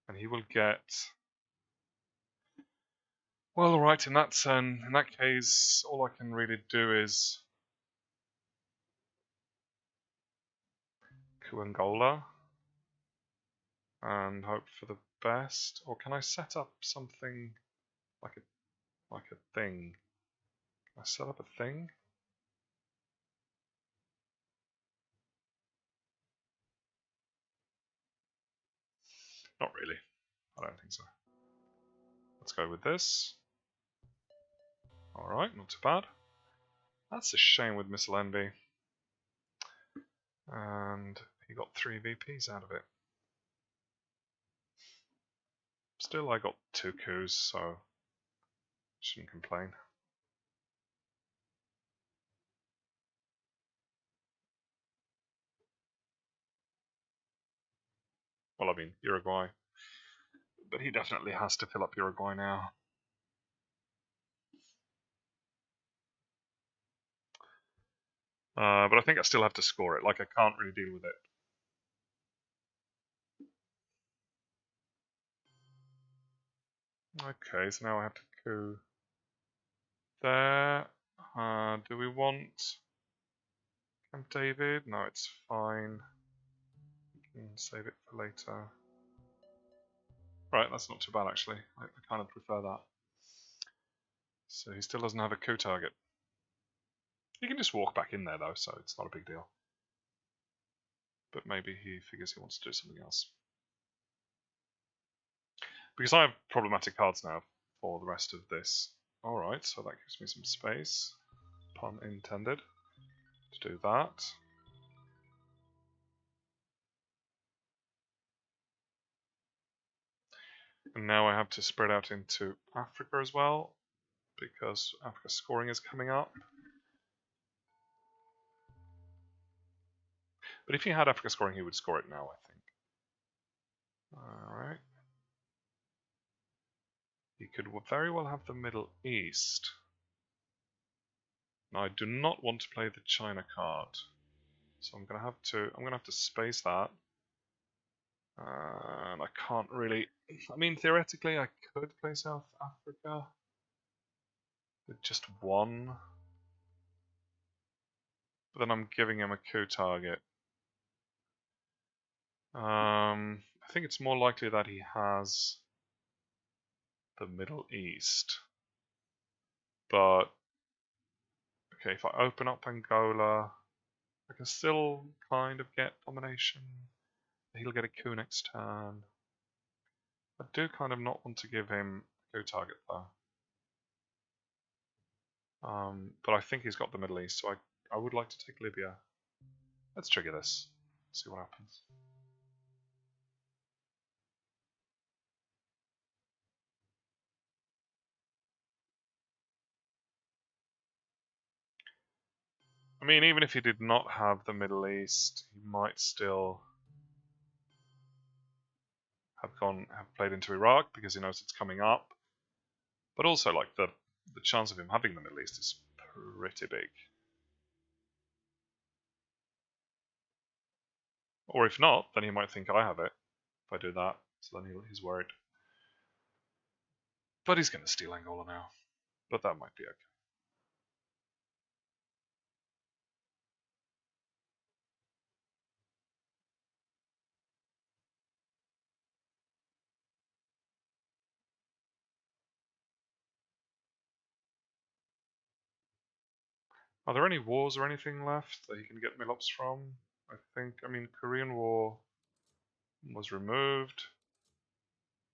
and he will get. Well, alright, in that case, all I can really do is coup Angola and hope for the best. Or can I set up something like a thing? Can I set up a thing? Not really. I don't think so. Let's go with this. Alright, not too bad. That's a shame with Missile Envy. And he got 3 VPs out of it. Still, I got 2 coups, so shouldn't complain. Well, I mean, Uruguay. But he definitely has to fill up Uruguay now. But I think I still have to score it. Like, I can't really deal with it. Okay, so now I have to coup there. Do we want Camp David? No, it's fine. We can save it for later. Right, that's not too bad actually. I kind of prefer that. So he still doesn't have a coup target. He can just walk back in there though, so it's not a big deal. But maybe he figures he wants to do something else. Because I have problematic cards now for the rest of this. Alright, so that gives me some space, pun intended, to do that. And now I have to spread out into Africa as well, because Africa scoring is coming up. But if he had Africa scoring, he would score it now, I think. Alright. He could very well have the Middle East. Now I do not want to play the China card, so I'm gonna have to space that. And I can't really. I mean, theoretically, I could play South Africa with just one, but then I'm giving him a coup target. I think it's more likely that he has the Middle East. But okay, if I open up Angola, I can still kind of get domination. He'll get a coup next turn. I do kind of not want to give him a coup target though. But I think he's got the Middle East, so I would like to take Libya. Let's trigger this. See what happens. I mean, even if he did not have the Middle East, he might still have played into Iraq because he knows it's coming up. But also, like the chance of him having the Middle East is pretty big. Or if not, then he might think I have it if I do that. So then he's worried. But he's going to steal Angola now. But that might be okay. Are there any wars or anything left that he can get Milops from? I mean, Korean War was removed.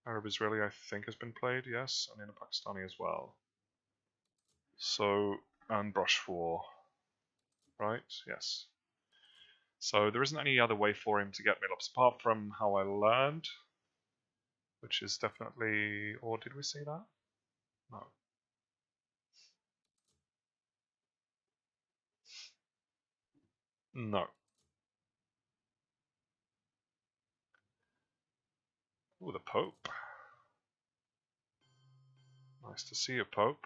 Arab-Israeli, I think, has been played, yes, and in a Pakistani as well. So, and Brush War, right? Yes. So there isn't any other way for him to get Milops apart from how I learned, which is definitely. Or did we see that? No. No. Ooh, the Pope. Nice to see you, Pope.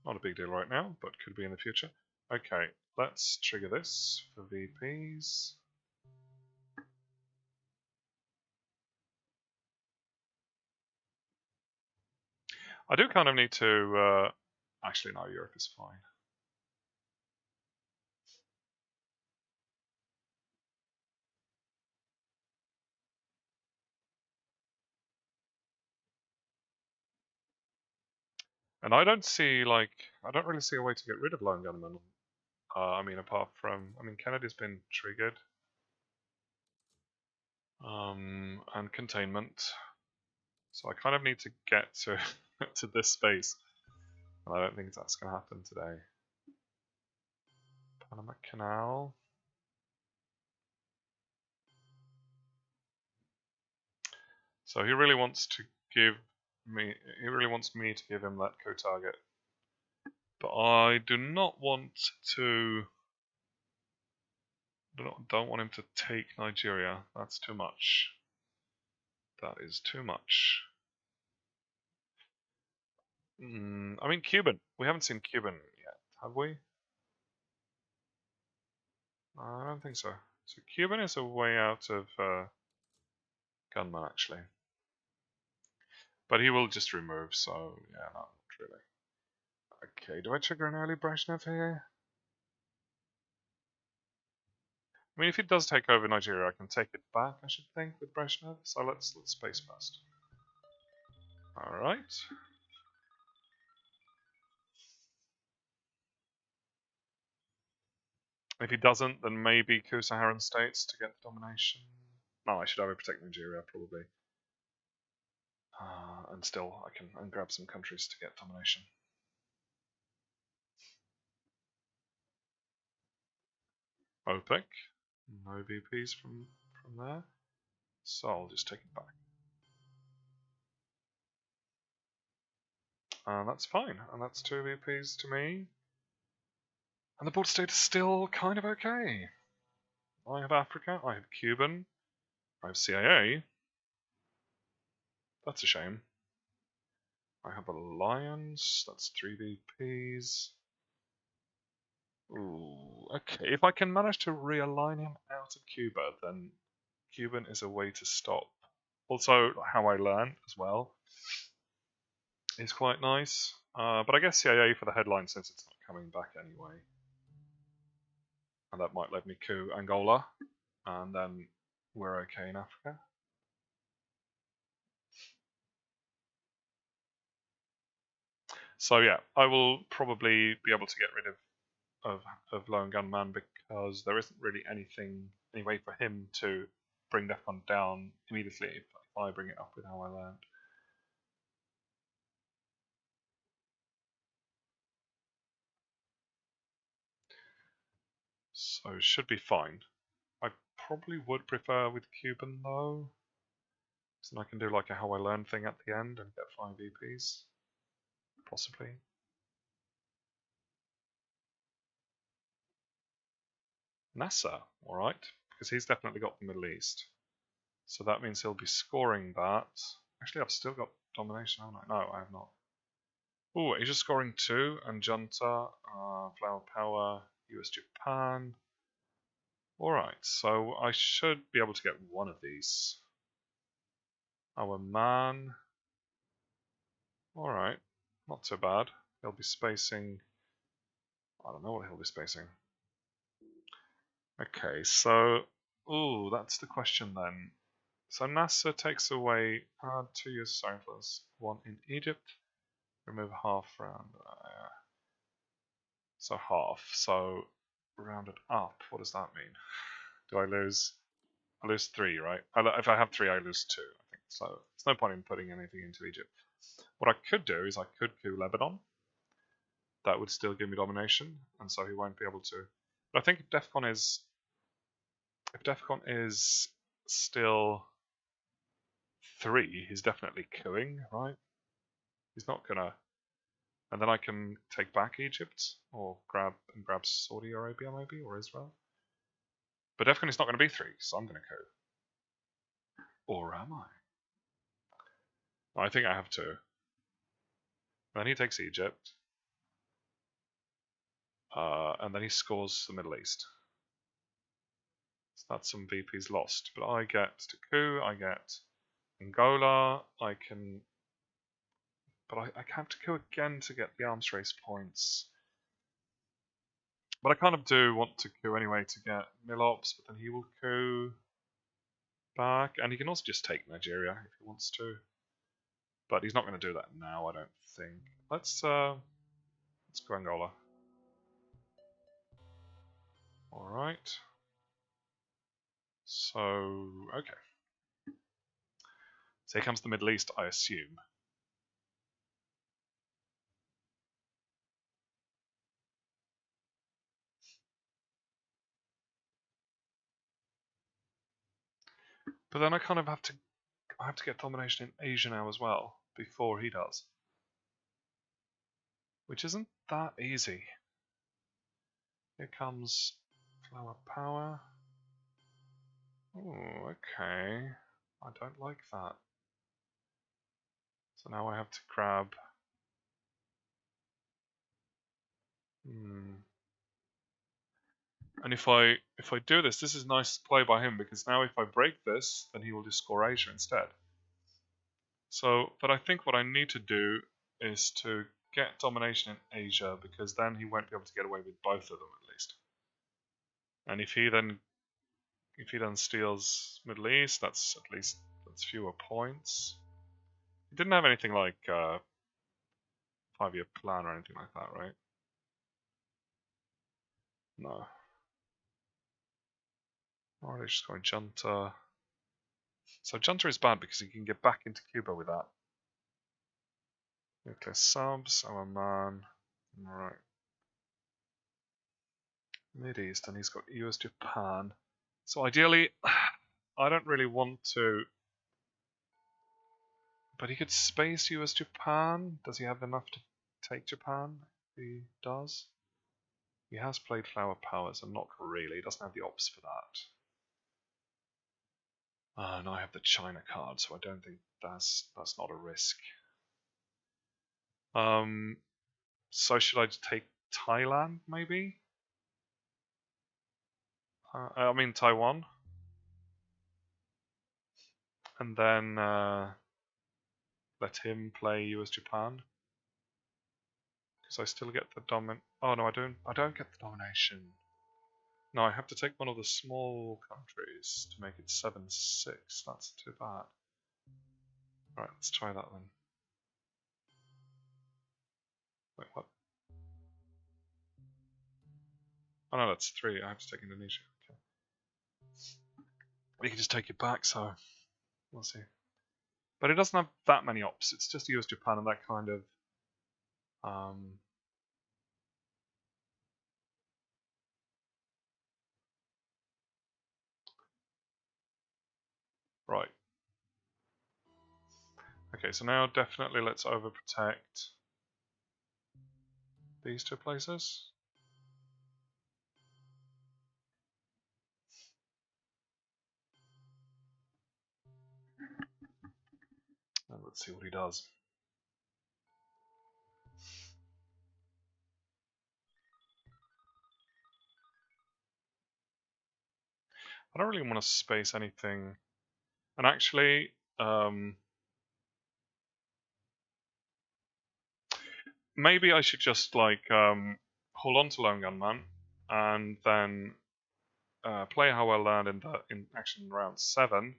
Not a big deal right now, but could be in the future. Okay, let's trigger this for VPs. I do kind of need to. Actually, no, Europe is fine. And I don't really see a way to get rid of Lone Gunman. I mean, apart from, Kennedy's been triggered. And containment. So I kind of need to get to to this space. And I don't think that's going to happen today. Panama Canal. So he really wants to give me. He really wants me to give him that co-target, but I do not want to. Don't want him to take Nigeria. That's too much. That is too much. I mean, Cuban. We haven't seen Cuban yet, have we? I don't think so. So Cuban is a way out of Gunman, actually. But he will just remove, so yeah, not really. Okay, do I trigger an early Brezhnev here? I mean, if he does take over Nigeria, I can take it back, I should think, with Brezhnev. So let's space first. Alright. If he doesn't, then maybe Ku-Saharan states to get the domination. No, I should overprotect Nigeria, probably. And still, I can grab some countries to get domination. OPEC. No VPs from there. So I'll just take it back. And that's fine. And that's 2 VPs to me. And the border state is still kind of okay. I have Africa, I have Cuban, I have CIA. That's a shame. I have Alliance, that's 3 VPs. Ooh, okay. If I can manage to realign him out of Cuba, then Cuban is a way to stop. Also, how I learn as well is quite nice. But I guess CIA for the headline since it's not coming back anyway. And that might let me coup Angola, and then we're okay in Africa. So yeah, I will probably be able to get rid of Lone Gunman because there isn't really any way for him to bring DEFCON down immediately if I bring it up with how I learned. So should be fine. I probably would prefer with Cuban though. So then I can do like a how I learned thing at the end and get 5 VPs. Possibly. NASA, alright. Because he's definitely got the Middle East. So that means he'll be scoring that. Actually, I've still got domination, haven't I? No, I have not. Oh, he's just scoring 2, and Junta, Flower Power, US Japan. Alright, so I should be able to get one of these. Our man. Alright, not too bad. He'll be spacing. I don't know what he'll be spacing. Okay, so. Ooh, that's the question then. So NASA takes away 2 years surplus, 1 in Egypt, remove half round. So half. So rounded up. What does that mean? Do I lose? I lose 3, right? If I have 3, I lose 2. I think so. There's no point in putting anything into Egypt. What I could do is I could coup Lebanon. That would still give me domination, and so he won't be able to. But I think if DEFCON is still 3, he's definitely cooing, right? He's not gonna. And then I can take back Egypt or grab Saudi Arabia maybe or Israel. But DEFCON is not going to be 3, so I'm going to coup. Or am I? I think I have to. Then he takes Egypt. And then he scores the Middle East. So that's some VPs lost. But I get to coup, I get Angola, I can. But I have to coup again to get the arms race points. But I kind of do want to coup anyway to get Milops, but then he will coup back. And he can also just take Nigeria if he wants to. But he's not going to do that now, I don't think. Let's go Angola. Alright. So, okay. So here comes the Middle East, I assume. But then I kind of have to I have to get domination in Asia now as well, before he does. Which isn't that easy. Here comes flower power. Oh, okay. I don't like that. So now I have to grab... And if I do this, this is a nice play by him, because now if I break this, then he will just score Asia instead. So, but I think what I need to do is to get domination in Asia, because then he won't be able to get away with both of them at least. And if he then steals Middle East, that's fewer points. He didn't have anything like 5-year plan or anything like that, right? No. Or just going Junta. So Junta is bad because he can get back into Cuba with that. Nuclear subs, our man. Right. Mideast, and he's got US Japan. So ideally, I don't really want to. But he could space US Japan. Does he have enough to take Japan? He does. He has played Flower Power, so not really. He doesn't have the ops for that. And I have the China card, so I don't think that's not a risk. So should I just take Thailand, maybe? I mean Taiwan. And then let him play US Japan. Because I still get the domin... Oh no, I don't get the domination. No, I have to take one of the small countries to make it 7-6. That's too bad. Right, let's try that then. Wait, what? Oh no, that's 3. I have to take Indonesia. Okay. We can just take it back, so we'll see. But it doesn't have that many ops. It's just US Japan and that kind of right. Okay, so now definitely let's overprotect these 2 places. And let's see what he does. I don't really want to space anything. And actually, maybe I should just like hold on to Lone Gunman and then play how I learned in action round 7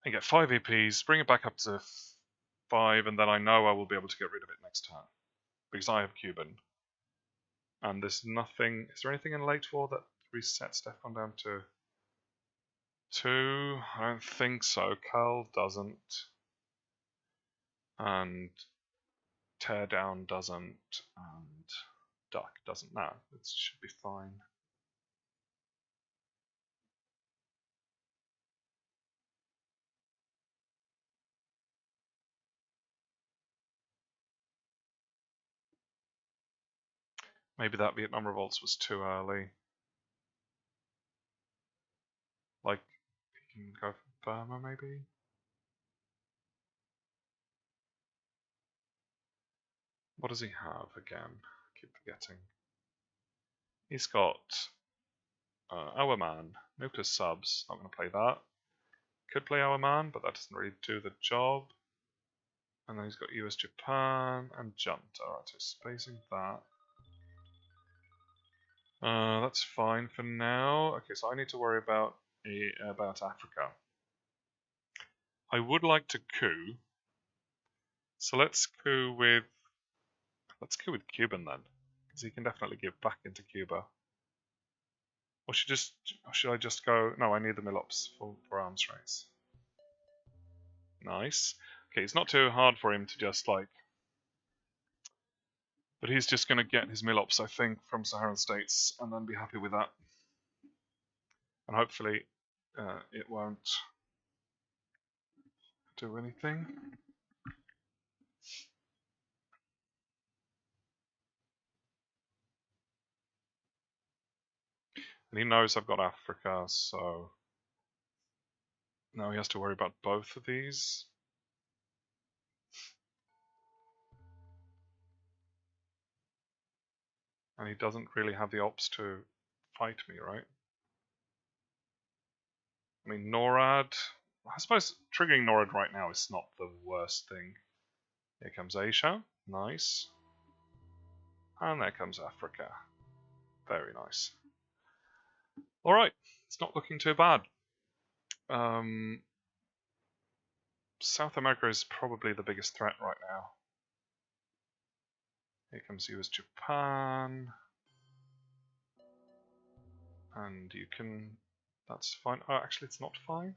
and get 5 EPs, bring it back up to 5, and then I know I will be able to get rid of it next turn because I have Cuban. And there's nothing. Is there anything in late war that resets Defcon down to 2? I don't think so. Curl doesn't. And Teardown doesn't. And Duck doesn't. No, it should be fine. Maybe that Vietnam Revolts was too early. Like, you can go for Burma, maybe? What does he have again? I keep forgetting. He's got Our Man, Nuclear Subs, not going to play that. Could play Our Man, but that doesn't really do the job. And then he's got US Japan and Junta. Alright, so spacing that. That's fine for now. Okay, so I need to worry about Africa. I would like to coup. So let's coup with Cuban then, because he can definitely get back into Cuba. Or should I just go? No, I need the Milops for arms race. Nice. Okay, it's not too hard for him to just like. But he's just going to get his Milops, I think, from Saharan states and then be happy with that. And hopefully it won't do anything. And he knows I've got Africa, so now he has to worry about both of these. And he doesn't really have the ops to fight me, right? I mean, NORAD, I suppose triggering NORAD right now is not the worst thing. Here comes Asia, nice. And there comes Africa, very nice. Alright, it's not looking too bad. South America is probably the biggest threat right now. Here comes US Japan. And you can... that's fine. Oh, actually it's not fine.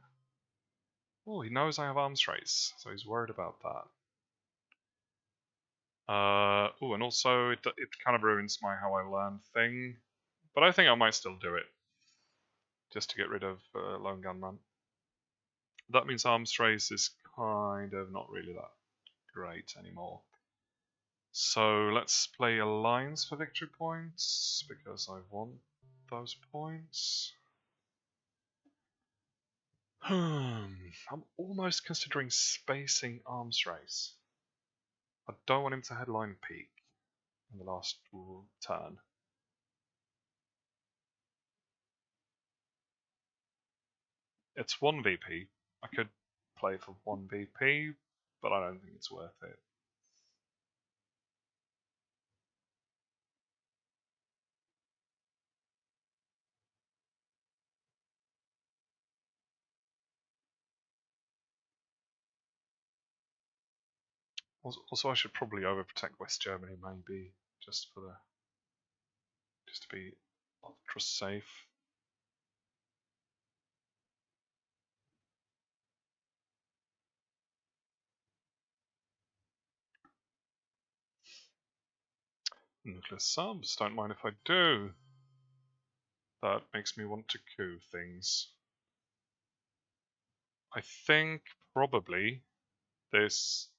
Oh, he knows I have arms race, so he's worried about that. Oh, and also it kind of ruins my how I learn thing. But I think I might still do it. Just to get rid of Lone Gunman. That means arms race is kind of not really that great anymore. So let's play Alliance for victory points, because I want those points. I'm almost considering spacing arms race. I don't want him to headline peak in the last turn. It's 1 VP. I could play for 1 VP, but I don't think it's worth it. Also, I should probably overprotect West Germany, maybe, just to be ultra safe. Nuclear subs, don't mind if I do. That makes me want to coup things. I think probably this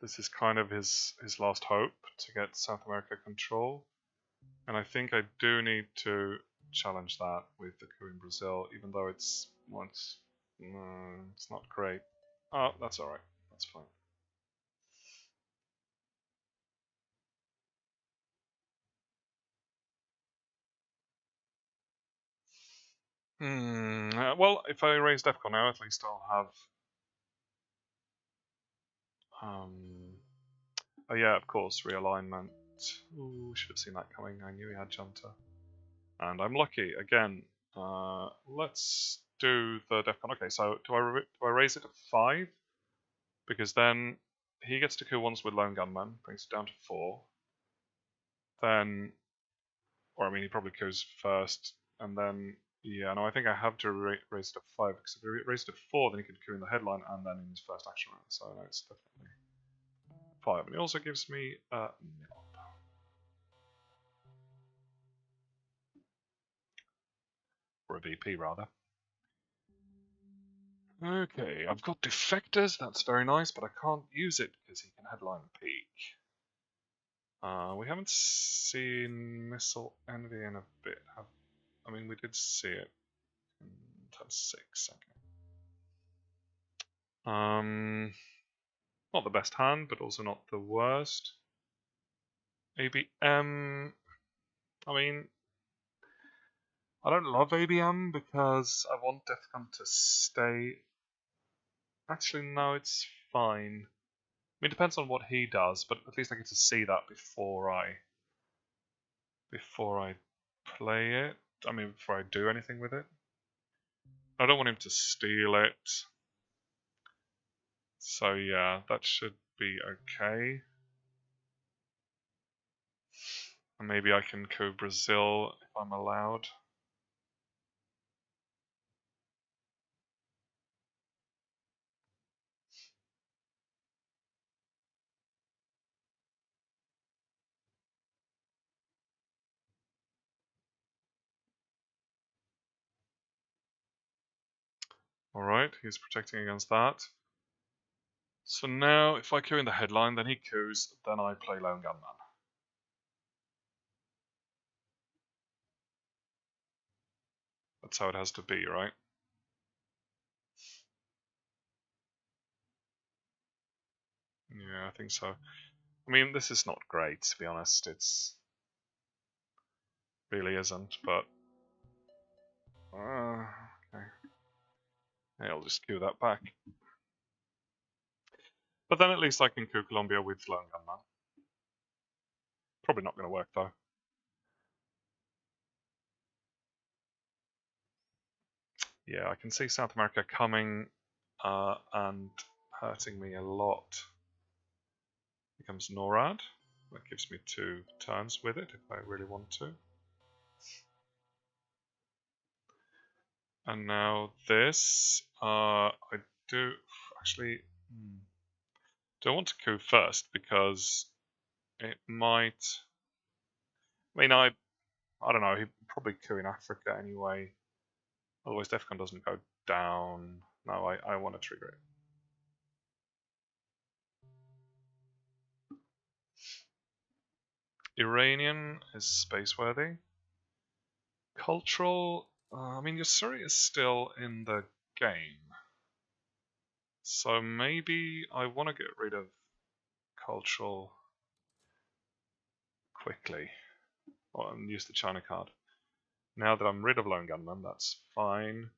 this is kind of his last hope to get South America control. And I think I do need to challenge that with the coup in Brazil, even though it's not great. Oh, that's alright. That's fine. Well, if I raise DEFCON now, at least I'll have... oh yeah, of course, realignment. Ooh, should have seen that coming. I knew he had Junta. And I'm lucky, again. Let's do the DEFCON. Okay, so do I raise it to 5? Because then he gets to kill once with Lone Gunman, brings it down to 4. Then, or I mean, he probably kills first, and then, yeah, no, I think I have to raise it to 5, because if I raise it to 4, then he could kill in the headline and then in his first action round, so no, it's definitely 5. And it also gives me or a VP rather. Okay, I've got defectors, that's very nice, but I can't use it because he can headline peak. We haven't seen Missile Envy in a bit. I mean, we did see it in turn 6. Okay. Not the best hand, but also not the worst. ABM. I mean, I don't love ABM because I want Defcon to stay. Actually, no, it's fine. I mean, it depends on what he does, but at least I get to see that before I play it. I mean, before I do anything with it. I don't want him to steal it. So yeah, that should be okay. And maybe I can coup Brazil if I'm allowed. Alright, he's protecting against that. So now, if I coup in the headline, then he coups, then I play Lone Gunman. That's how it has to be, right? Yeah, I think so. I mean, this is not great, to be honest. It's really isn't, but okay. Yeah, I'll just coup that back. But then at least I can coup Colombia with Lone Gunman. Probably not going to work though. Yeah, I can see South America coming and hurting me a lot. Here comes NORAD. That gives me 2 turns with it if I really want to. And now this, I do actually don't want to coup first because it might. I mean, I don't know. He'd probably coup in Africa anyway. Otherwise, DEFCON doesn't go down. No, I want to trigger it. Iranian is space-worthy. Cultural, I mean, Yusuri is still in the game. So maybe I want to get rid of cultural quickly. And use the China card. Now that I'm rid of Lone Gunman, that's fine.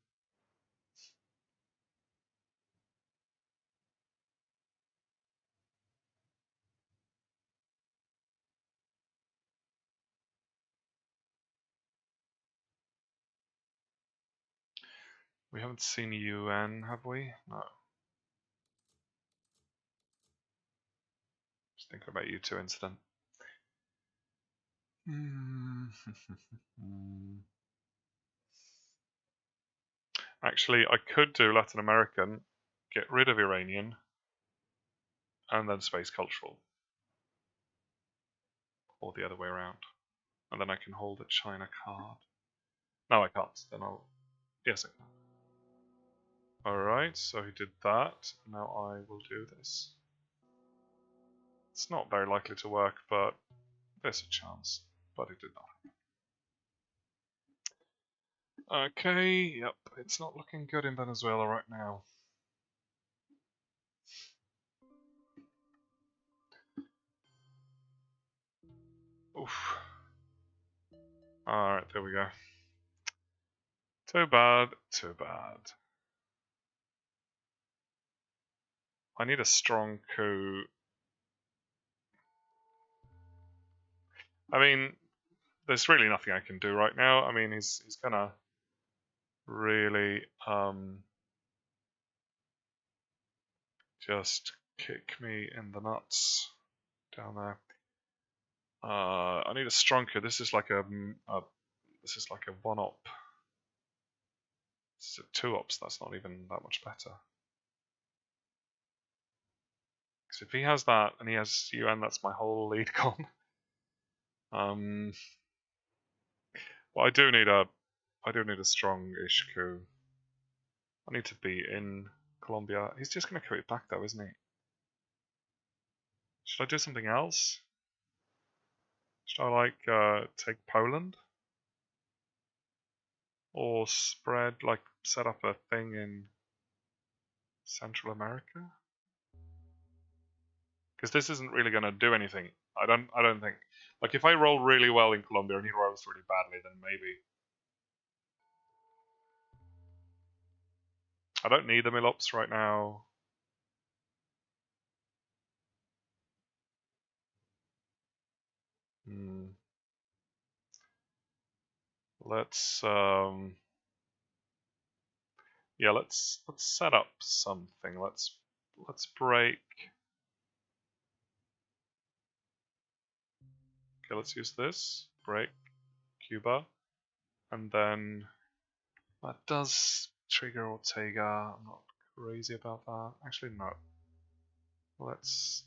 We haven't seen UN, have we? No. Just thinking about U2 incident. Actually, I could do Latin American, get rid of Iranian, and then space cultural. Or the other way around. And then I can hold a China card. No, I can't. Then I'll... Yes, I can. Alright, so he did that. Now I will do this. It's not very likely to work, but there's a chance. But it did not. Okay, yep, it's not looking good in Venezuela right now. Oof. Alright, there we go. Too bad, too bad. I need a strong coup. I mean, there's really nothing I can do right now. I mean, he's gonna really just kick me in the nuts down there. I need a strong coup. This is like a one op. This is a 2 ops. That's not even that much better. Because if he has that and he has UN, that's my whole lead gone. Well, I do need a strong-ish coup. I need to be in Colombia. He's just going to coup it back though, isn't he? Should I do something else? Should I like take Poland? Or set up a thing in Central America? Because this isn't really going to do anything. I don't think. Like if I roll really well in Colombia and he rolls really badly, then maybe. I don't need the Milops right now. Let's yeah, let's set up something. Let's break. Okay, let's use this. Break Cuba. And then that does trigger Ortega. I'm not crazy about that. Actually no. Let's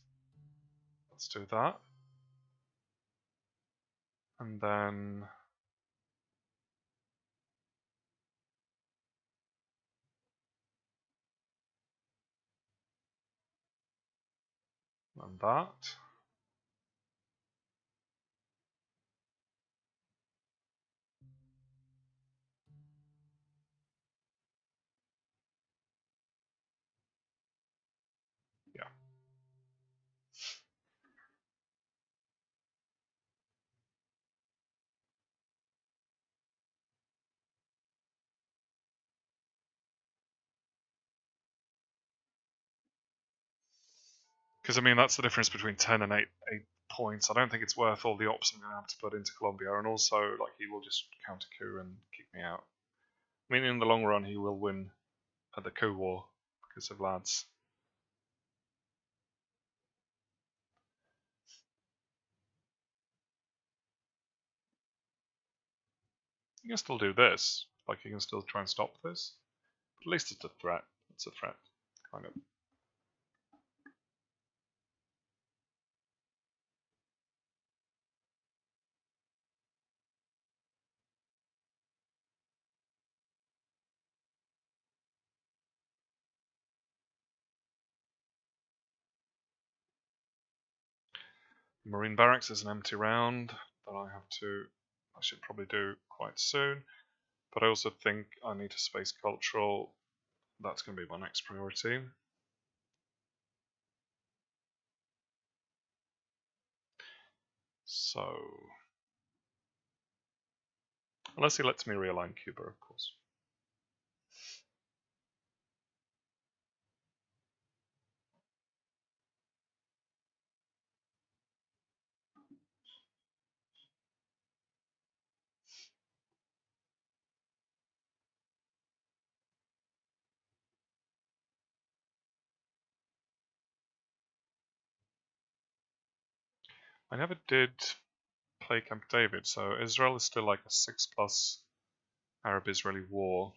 do that. And then And that. Yeah. Because I mean, that's the difference between 10 and 8 points. I don't think it's worth all the ops I'm going to have to put into Colombia, and also like he will just counter coup and kick me out. I mean, in the long run, he will win at the coup war because of lads. You can still do this. Like, you can still try and stop this. But at least it's a threat. It's a threat, kind of. Marine barracks is an empty round that I should probably do quite soon. But I also think I need a space cultural. That's going to be my next priority. So, unless he lets me realign Cuba, of course. I never did play Camp David, so Israel is still like a 6+ Arab-Israeli war.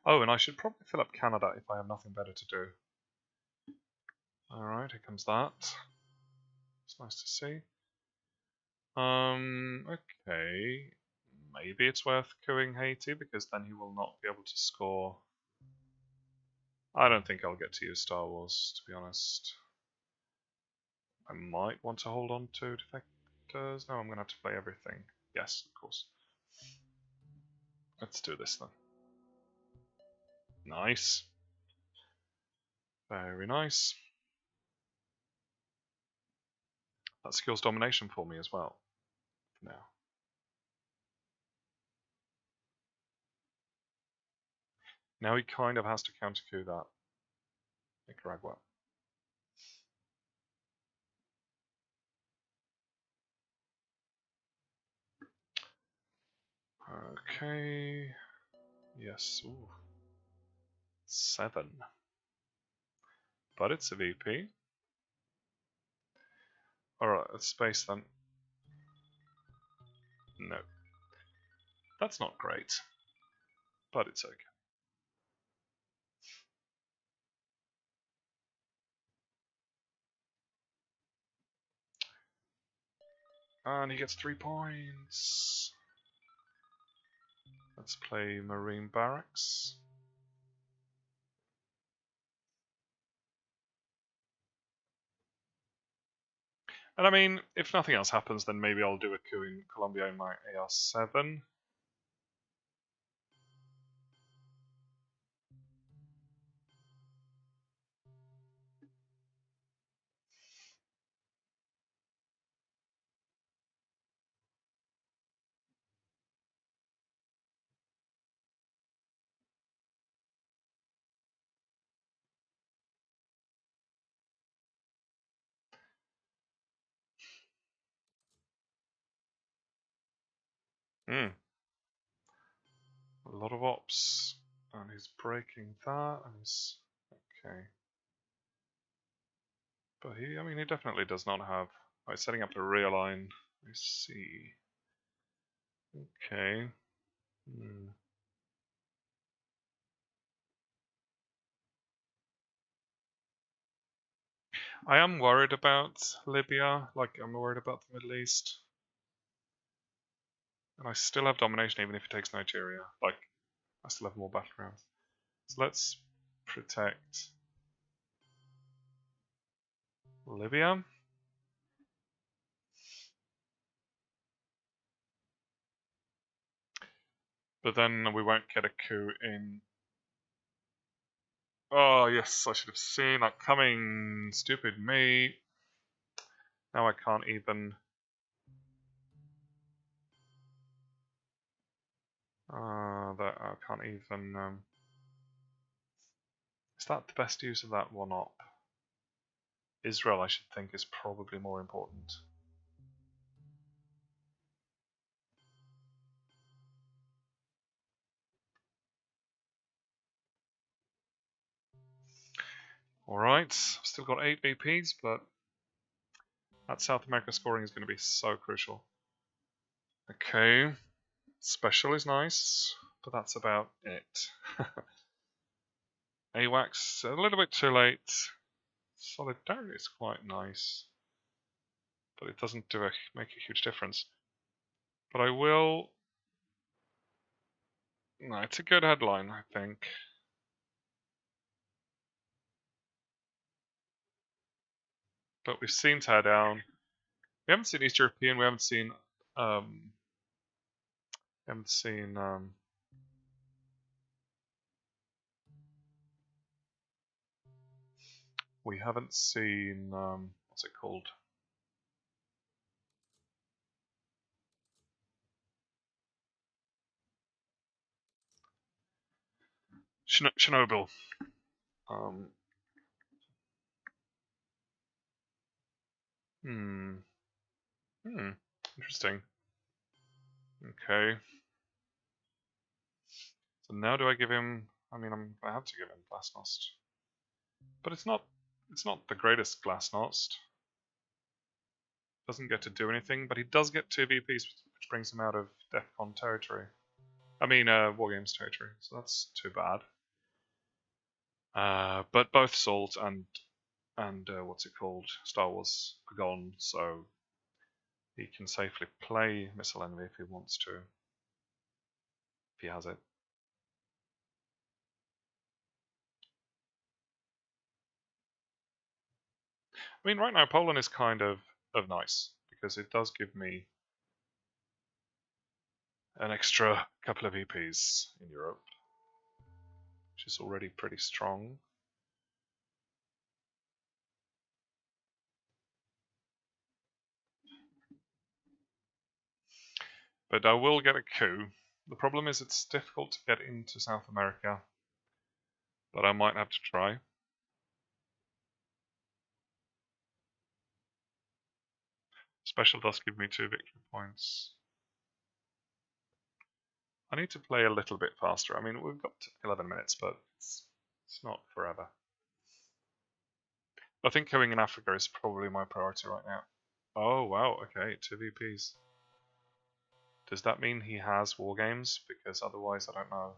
Oh, and I should probably fill up Canada if I have nothing better to do. Alright, here comes that. It's nice to see. Okay. Maybe it's worth couing Haiti, because then he will not be able to score. I don't think I'll get to use Star Wars, to be honest. I might want to hold on to defectors. No, I'm going to have to play everything. Yes, of course. Let's do this then. Nice. Very nice. That secures domination for me as well. Now. Now he kind of has to counter coup that Nicaragua. Okay. Yes. Ooh. 7. But it's a VP. Alright, let's space then. No. That's not great. But it's okay. And he gets 3 points. Let's play Marine Barracks. And I mean, if nothing else happens, then maybe I'll do a coup in Colombia in my AR7. A lot of ops. And he's breaking that. And he's... Okay. But he, I mean, he definitely does not have. Oh, he's setting up a real line. I see. Okay. Hmm. I am worried about Libya. Like, I'm worried about the Middle East. And I still have domination even if he takes Nigeria. Like, I still have more battlegrounds. So let's protect Libya. But then we won't get a coup in. Oh, yes, I should have seen that coming. Stupid me. Now I can't even. That I can't even. Is that the best use of that one op? Israel, I should think, is probably more important. Alright, still got 8 VPs, but that South America scoring is going to be so crucial. Okay, special is nice, but that's about it. AWACS, a little bit too late. Solidarity is quite nice, but it doesn't make a huge difference. But I will. No, it's a good headline, I think. But we've seen tear down. We haven't seen East European. We haven't seen. We haven't seen. We haven't seen. What's it called? Chernobyl. Um, hmm. Hmm. Interesting. Okay. So now do I give him? I mean, I have to give him Glasnost, but it's not. It's not the greatest Glasnost. Doesn't get to do anything, but he does get 2 VPs, which brings him out of DEFCON territory. I mean, War Games territory. So that's too bad. But both Salt and what's it called? Star Wars are gone, so he can safely play Missile Envy if he wants to, if he has it. I mean, right now Poland is kind of nice because it does give me an extra couple of EPs in Europe, which is already pretty strong. But I will get a coup. The problem is it's difficult to get into South America, but I might have to try. Special does give me 2 victory points. I need to play a little bit faster. I mean, we've got 11 minutes, but it's not forever. I think going in Africa is probably my priority right now. Oh, wow, okay, 2 VPs. Does that mean he has War Games? Because otherwise I don't know.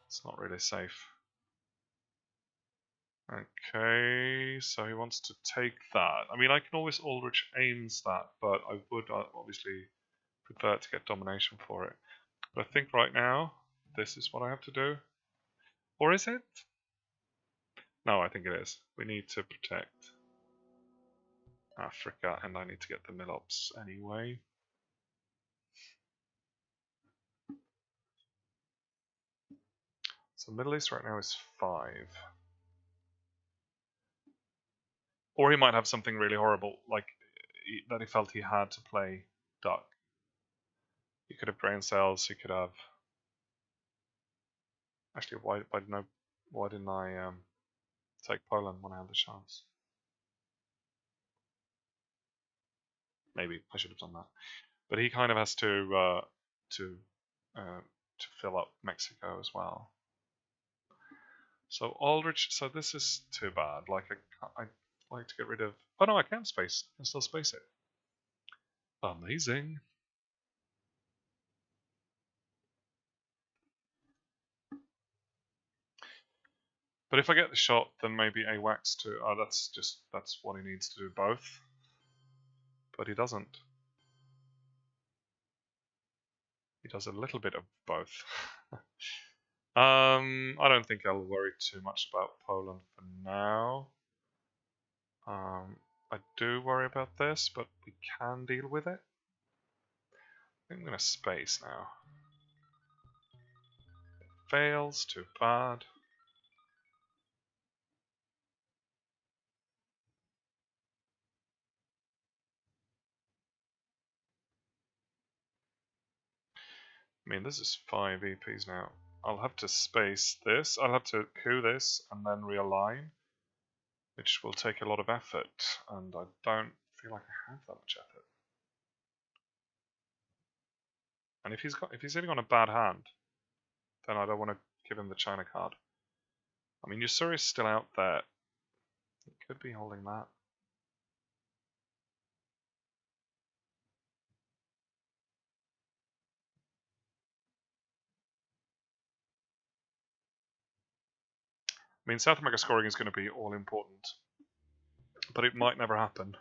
It's not really safe. Okay, so he wants to take that. I mean, I can always Aldrich Ames that, but I would obviously prefer to get domination for it. But I think right now, this is what I have to do. Or is it? No, I think it is. We need to protect Africa, and I need to get the Milops anyway. So Middle East right now is 5. Or he might have something really horrible, like that he felt he had to play Duck. He could have grain cells, he could have... Actually, why didn't I take Poland when I had the chance? Maybe I should have done that. But he kind of has to fill up Mexico as well. So Aldrich, so this is too bad. Like I'd like to get rid of. Oh no, I can space. I can still space it. Amazing. But if I get the shot, then maybe AWACS too. Oh, that's what he needs to do both. But he doesn't. He does a little bit of both. I don't think I'll worry too much about Poland for now. I do worry about this, but we can deal with it. I think I'm going to space now. It fails, too bad. I mean, this is 5 EPs now. I'll have to space this. I'll have to coup this and then realign, which will take a lot of effort, and I don't feel like I have that much effort. And if he's sitting on a bad hand, then I don't want to give him the China card. I mean, Yusuri's still out there. He could be holding that. I mean, South America scoring is going to be all important, but it might never happen.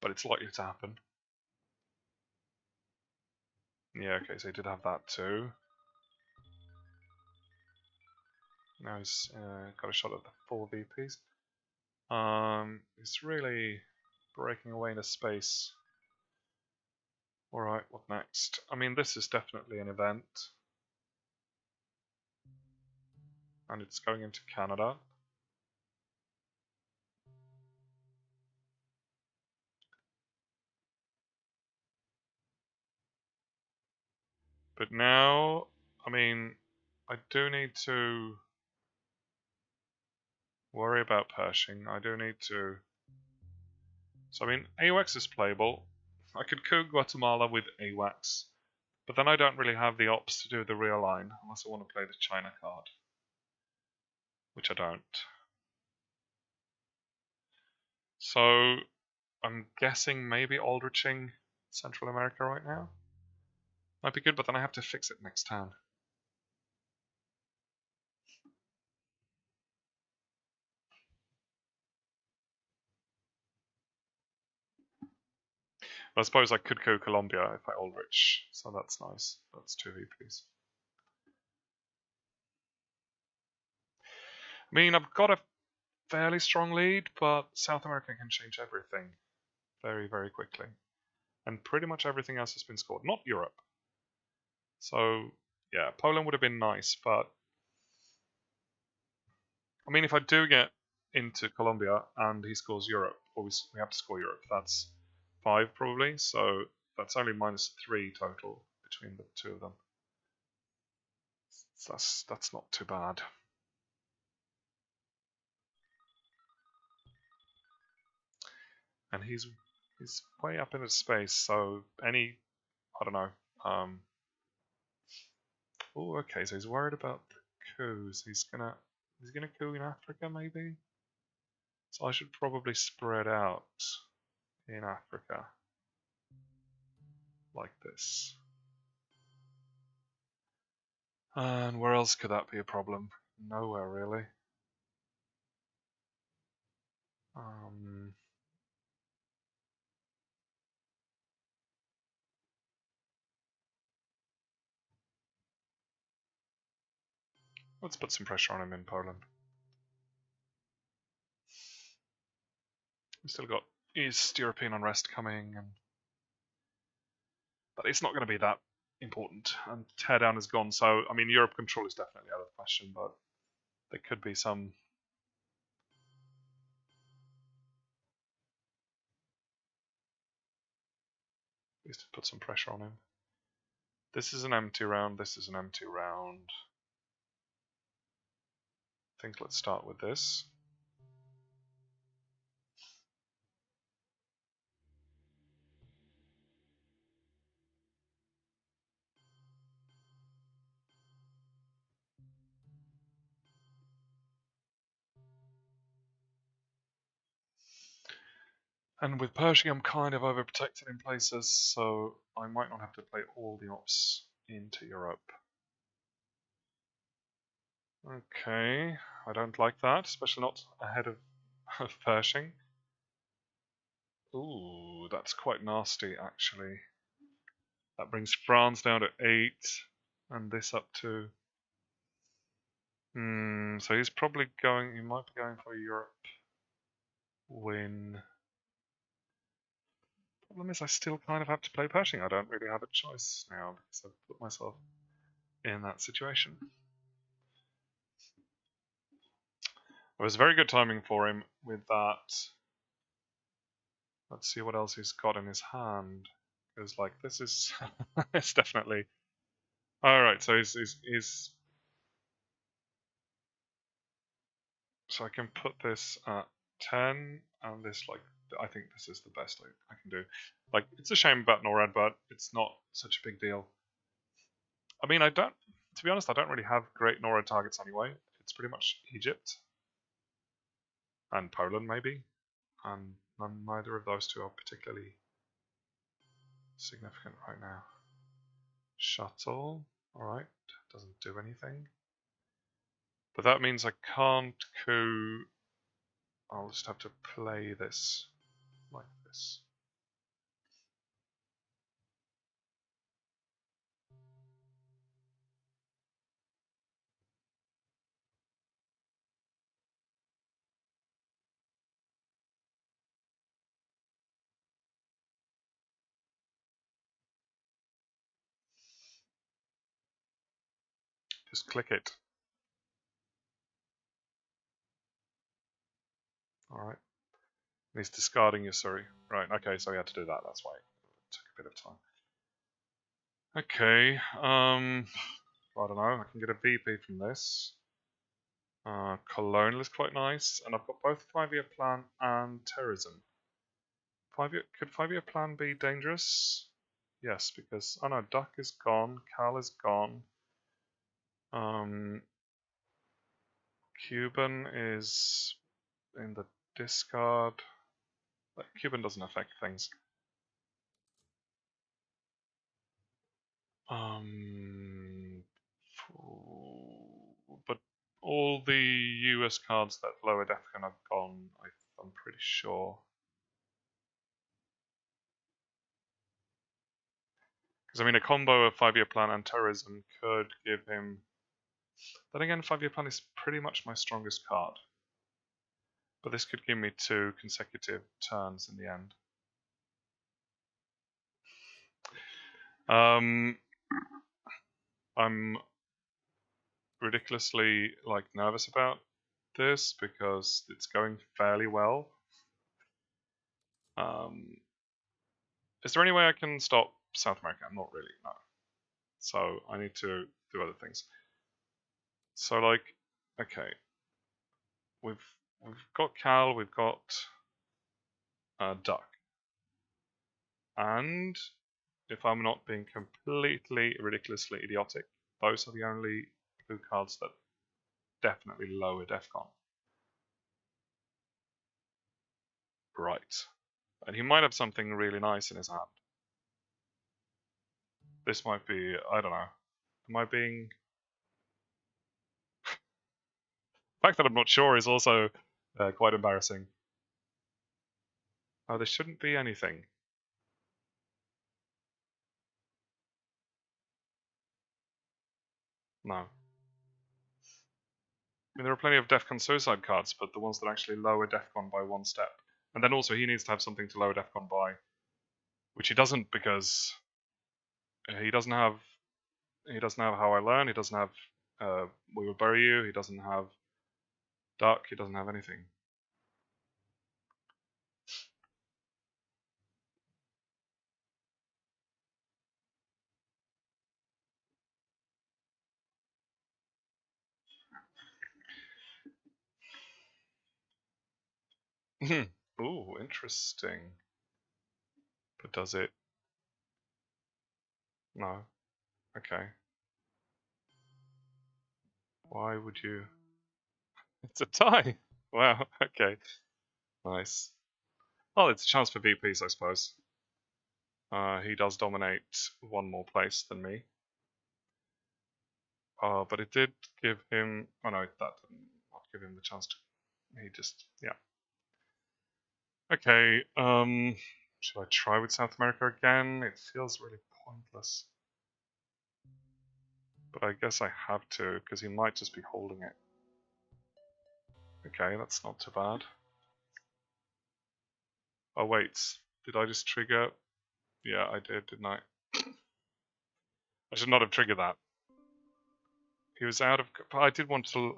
But it's likely to happen. Yeah, okay, so he did have that too. Now he's got a shot at the 4 VPs. He's really breaking away into space. Alright, what next? I mean, this is definitely an event. And it's going into Canada. But now, I mean, I do need to worry about Pershing. I do need to... So, I mean, AWACS is playable. I could coup Guatemala with AWACS. But then I don't really have the ops to do the realign, unless I want to play the China card. Which I don't. So, I'm guessing maybe Aldriching Central America right now? Might be good, but then I have to fix it next turn. But I suppose I could go Colombia if I Aldrich, so that's nice. That's 2 VPs. I mean, I've got a fairly strong lead, but South America can change everything very, very quickly. And pretty much everything else has been scored. Not Europe. So, yeah, Poland would have been nice, but... I mean, if I do get into Colombia and he scores Europe, or we have to score Europe, that's 5 probably, so that's only -3 total between the two of them. So that's not too bad. And he's way up into space, so any, I don't know. Oh, okay, so he's worried about the coups. He's gonna coup in Africa maybe. So I should probably spread out in Africa like this. And where else could that be a problem? Nowhere really. Let's put some pressure on him in Poland. We've still got East European unrest coming, but it's not going to be that important. And teardown is gone, so I mean Europe control is definitely out of the question, but there could be some. At least put some pressure on him. This is an empty round. This is an empty round. I think let's start with this. And with Pershing, I'm kind of overprotected in places, so I might not have to play all the ops into Europe. Okay, I don't like that, especially not ahead of Pershing. Ooh, that's quite nasty, actually. That brings France down to 8, and this up to... so he's probably going... He might be going for a Europe win. Problem is, I still kind of have to play Pershing. I don't really have a choice now, because I've put myself in that situation. It was very good timing for him with that. Let's see what else he's got in his hand. Because, like, this is... it's definitely... Alright, so he's... So I can put this at 10, and this, like, I think this is the best I can do. Like, it's a shame about NORAD, but it's not such a big deal. I mean, to be honest, I don't really have great NORAD targets anyway. It's pretty much Egypt. And Poland, maybe. And neither of those two are particularly significant right now. Shuttle, alright, doesn't do anything. But that means I can't coup. I'll just have to play this like this. Just click it. Alright. He's discarding your Surrey. Right, okay, so he had to do that, that's why it took a bit of time. Okay, I don't know, I can get a VP from this. Colonial is quite nice, and I've got both 5-year plan and terrorism. Could 5-year plan be dangerous? Yes, because, oh no, Duck is gone, Cal is gone. Cuban is in the discard. Cuban doesn't affect things. But all the US cards that lower Defcon are gone, I'm pretty sure. Because I mean, a combo of 5-year plan and terrorism could give him. Then again, 5-year plan is pretty much my strongest card. But this could give me 2 consecutive turns in the end. I'm ridiculously nervous about this because it's going fairly well. Is there any way I can stop South America? Not really, no. So I need to do other things. So okay, we've got Cal, we've got Duck, and if I'm not being completely ridiculously idiotic, those are the only blue cards that definitely lower Defcon. Right. And he might have something really nice in his hand. This might be, I don't know. Am I being... The fact that I'm not sure is also quite embarrassing. Oh, there shouldn't be anything. No. I mean, there are plenty of Defcon suicide cards, but the ones that actually lower Defcon by 1 step. And then also he needs to have something to lower Defcon by, which he doesn't because he doesn't have How I Learn, he doesn't have We Will Bury You, he doesn't have Duck, he doesn't have anything. Ooh, interesting. But does it? No. Okay. Why would you? It's a tie. Wow. Okay. Nice. Well, it's a chance for VPs, I suppose. He does dominate one more place than me. But it did give him... Oh no, that didn't give him the chance to... He just... Yeah. Okay, should I try with South America again? It feels really pointless. But I guess I have to, because he might just be holding it. Okay, that's not too bad. Oh wait, did I just trigger? Yeah, I did, didn't I? I should not have triggered that. He was out of. But I did want to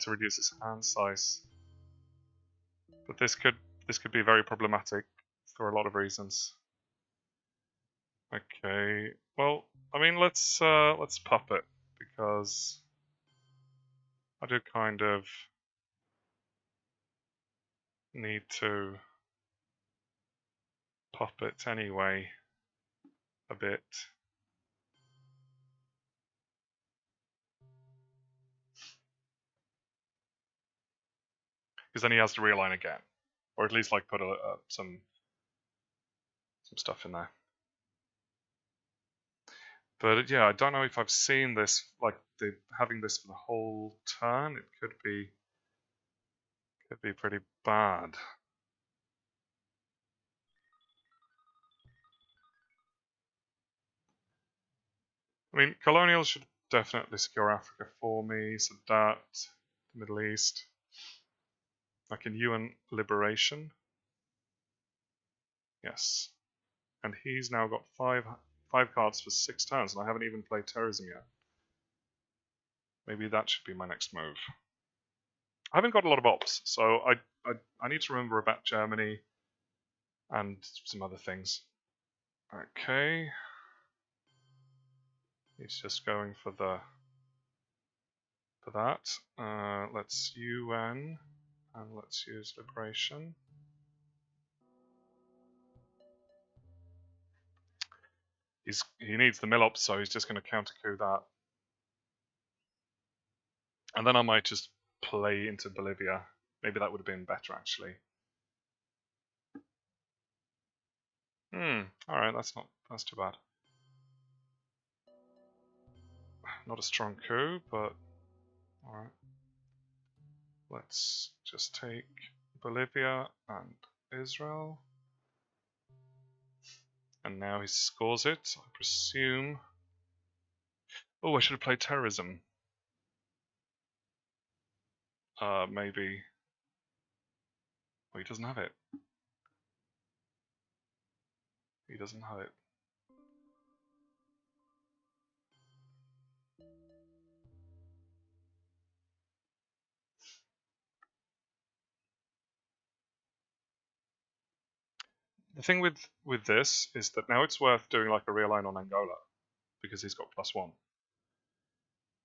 reduce his hand size, but this could be very problematic for a lot of reasons. Okay, well, I mean, let's pop it, because I do kind of need to pop it anyway a bit. Because then he has to realign again, or at least like put some stuff in there. But yeah, I don't know if I've seen this, like having this for the whole turn. It could be pretty bad. I mean, colonials should definitely secure Africa for me. So that, the Middle East. I can UN liberation. Yes, and he's now got five cards for 6 turns, and I haven't even played terrorism yet. Maybe that should be my next move. I haven't got a lot of ops, so I need to remember about Germany and some other things. Okay. He's just going for that. Let's UN and let's use liberation. He needs the mill ops, so he's just going to counter coup that. And then I might just play into Bolivia. Maybe that would have been better, actually. Alright, that's too bad. Not a strong coup, but alright. Let's just take Bolivia and Israel. And now he scores it, I presume. Oh, I should have played terrorism. Maybe. Oh, he doesn't have it. He doesn't have it. The thing with this is that now it's worth doing like a realign on Angola, because he's got +1.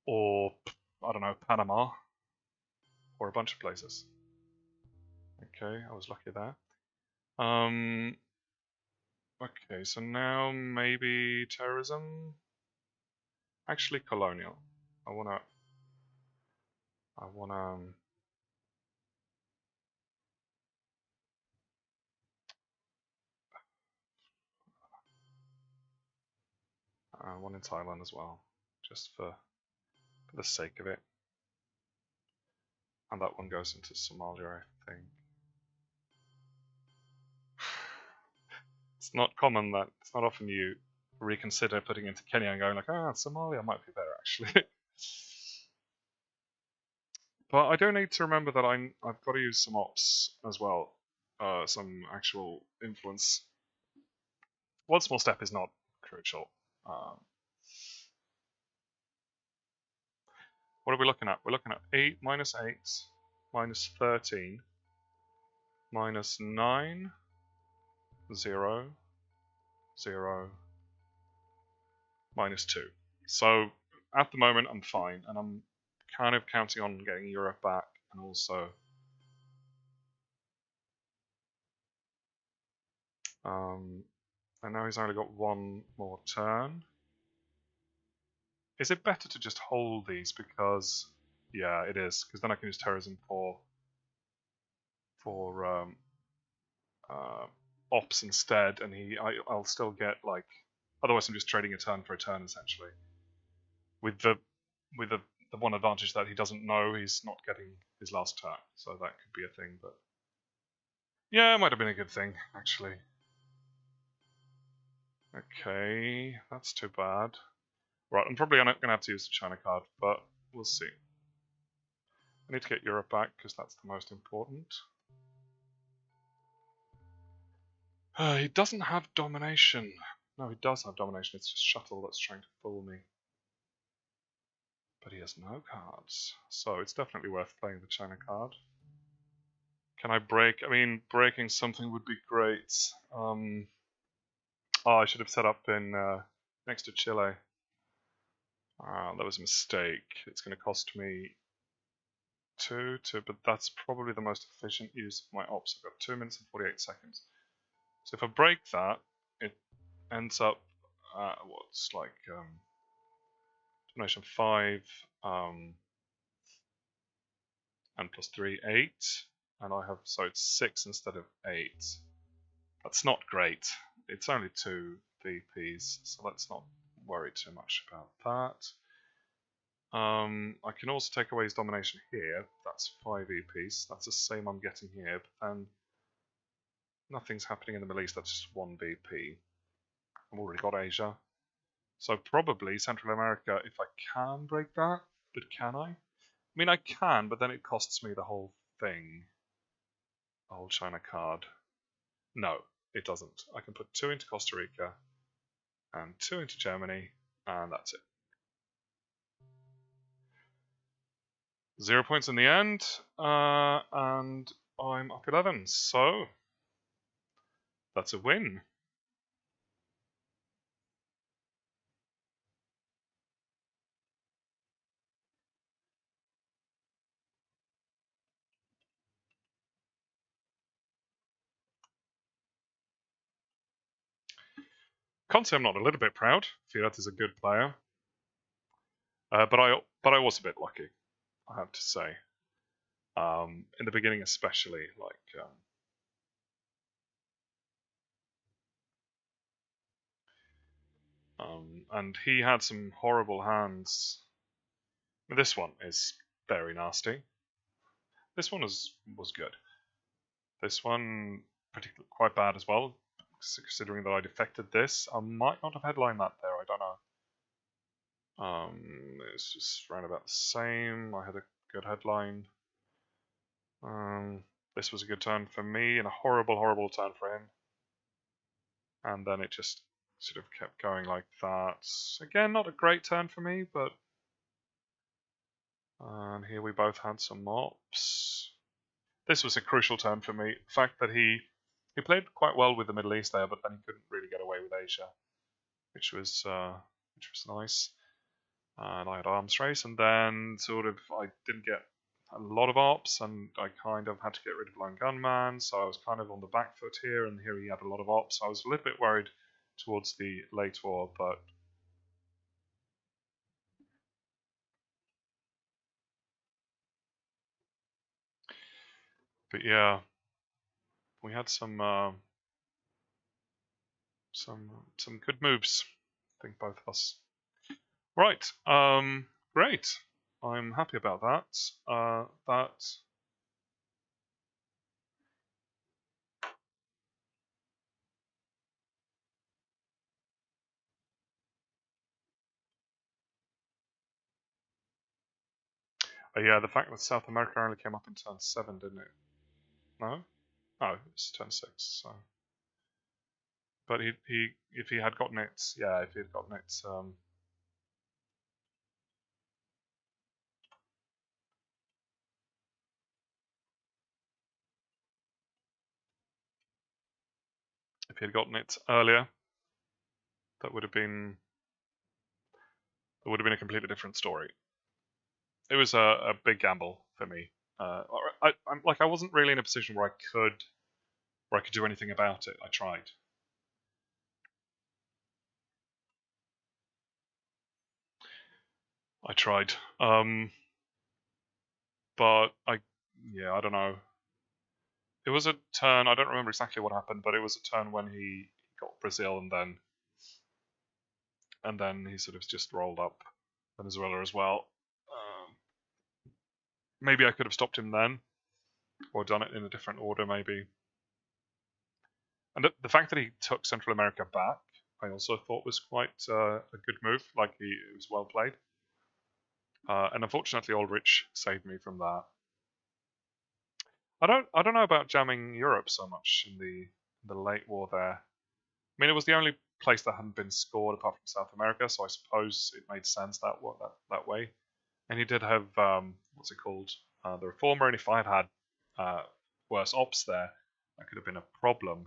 Or, I don't know, Panama. Or a bunch of places. Okay, I was lucky there. Okay, so now maybe terrorism? Actually colonial. I wanna one in Thailand as well, just for the sake of it. And that one goes into Somalia, I think. It's not common that, it's not often you reconsider putting into Kenya and going like, Somalia might be better actually. But I do need to remember that I've got to use some ops as well, some actual influence. One small step is not crucial. What are we looking at? We're looking at 8 minus 8 minus 13 minus 9, 0, 0, minus 2. So at the moment I'm fine, and I'm kind of counting on getting Europe back, and also I know he's only got one more turn. Is it better to just hold these? Because yeah, it is, because then I can use terrorism for ops instead, and I'll still get like. Otherwise, I'm just trading a turn for a turn essentially. With the one advantage that he doesn't know he's not getting his last turn, so that could be a thing. But yeah, it might have been a good thing actually. Okay, that's too bad. Right, I'm probably going to have to use the China card, but we'll see. I need to get Europe back because that's the most important. He doesn't have domination. No, he does have domination. It's just Shuttle that's trying to fool me. But he has no cards, so it's definitely worth playing the China card. Can I break? I mean, breaking something would be great. Oh, I should have set up in next to Chile. That was a mistake. It's going to cost me 2, but that's probably the most efficient use of my ops. I've got 2 minutes and 48 seconds. So if I break that, it ends up what's like domination 5 and plus 3, 8, and I have so it's 6 instead of 8. That's not great. It's only 2 VPs, so let's not worry too much about that. I can also take away his domination here. That's 5 VPs. That's the same I'm getting here, but then nothing's happening in the Middle East. That's just 1 VP. I've already got Asia. So probably Central America, if I can break that, but can I? I mean, I can, but then it costs me the whole thing. The whole China card. No, it doesn't. I can put 2 into Costa Rica and 2 into Germany, and that's it. 0 points in the end, and I'm up 11, so that's a win. Can't say I'm not a little bit proud. Firat is a good player, but I was a bit lucky, I have to say. In the beginning, especially, like and he had some horrible hands. This one is very nasty. This one was good. This one particularly quite bad as well, considering that I defected this. I might not have headlined that there. I don't know. It's just around about the same. I had a good headline. This was a good turn for me and a horrible turn for him. And then it just sort of kept going like that. Again, not a great turn for me, but and here we both had some mops. This was a crucial turn for me. The fact that he played quite well with the Middle East there, but then he couldn't really get away with Asia, which was nice. And I had arms race, and then sort of I didn't get a lot of ops, and I kind of had to get rid of Lone Gunman, so I was kind of on the back foot here, and here he had a lot of ops. I was a little bit worried towards the late war, but yeah, we had some good moves. I think both of us. Right, great. I'm happy about that. Yeah, the fact that South America only came up in turn 7, didn't it? No? Oh, it's turn 6, so. But if he had gotten it, yeah, if he had gotten it, if he had gotten it earlier, that would have been a completely different story. It was a big gamble for me. I wasn't really in a position where I could do anything about it. I tried. But I don't know. It was a turn. I don't remember exactly what happened, but it was a turn when he got Brazil, and then he sort of just rolled up Venezuela as well. Maybe I could have stopped him then, or done it in a different order, maybe. And the fact that he took Central America back, I also thought was quite a good move. Like it was well played. And unfortunately, Ulrich saved me from that. I don't know about jamming Europe so much in the late war there. I mean, it was the only place that hadn't been scored apart from South America, so I suppose it made sense that way. And he did have what's it called, the Reformer, and if I had worse ops there, that could have been a problem.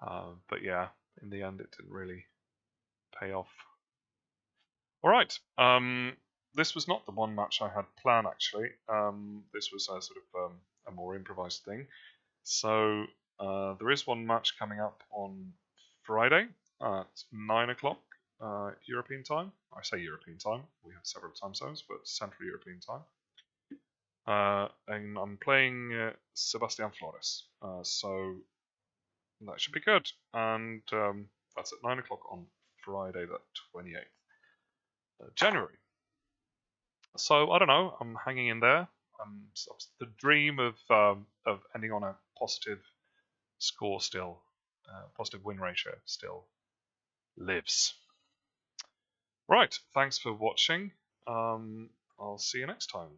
But yeah, in the end, it didn't really pay off. All right. This was not the one match I had planned actually. This was a sort of a more improvised thing. So there is one match coming up on Friday at 9 o'clock European time. I say European time. We have several time zones, but Central European time. And I'm playing Sebastian Flores. So that should be good. And that's at 9 o'clock on Friday, the 28th January. So I don't know. I'm hanging in there. The dream of ending on a positive score still, positive win ratio still lives. Right. Thanks for watching. I'll see you next time.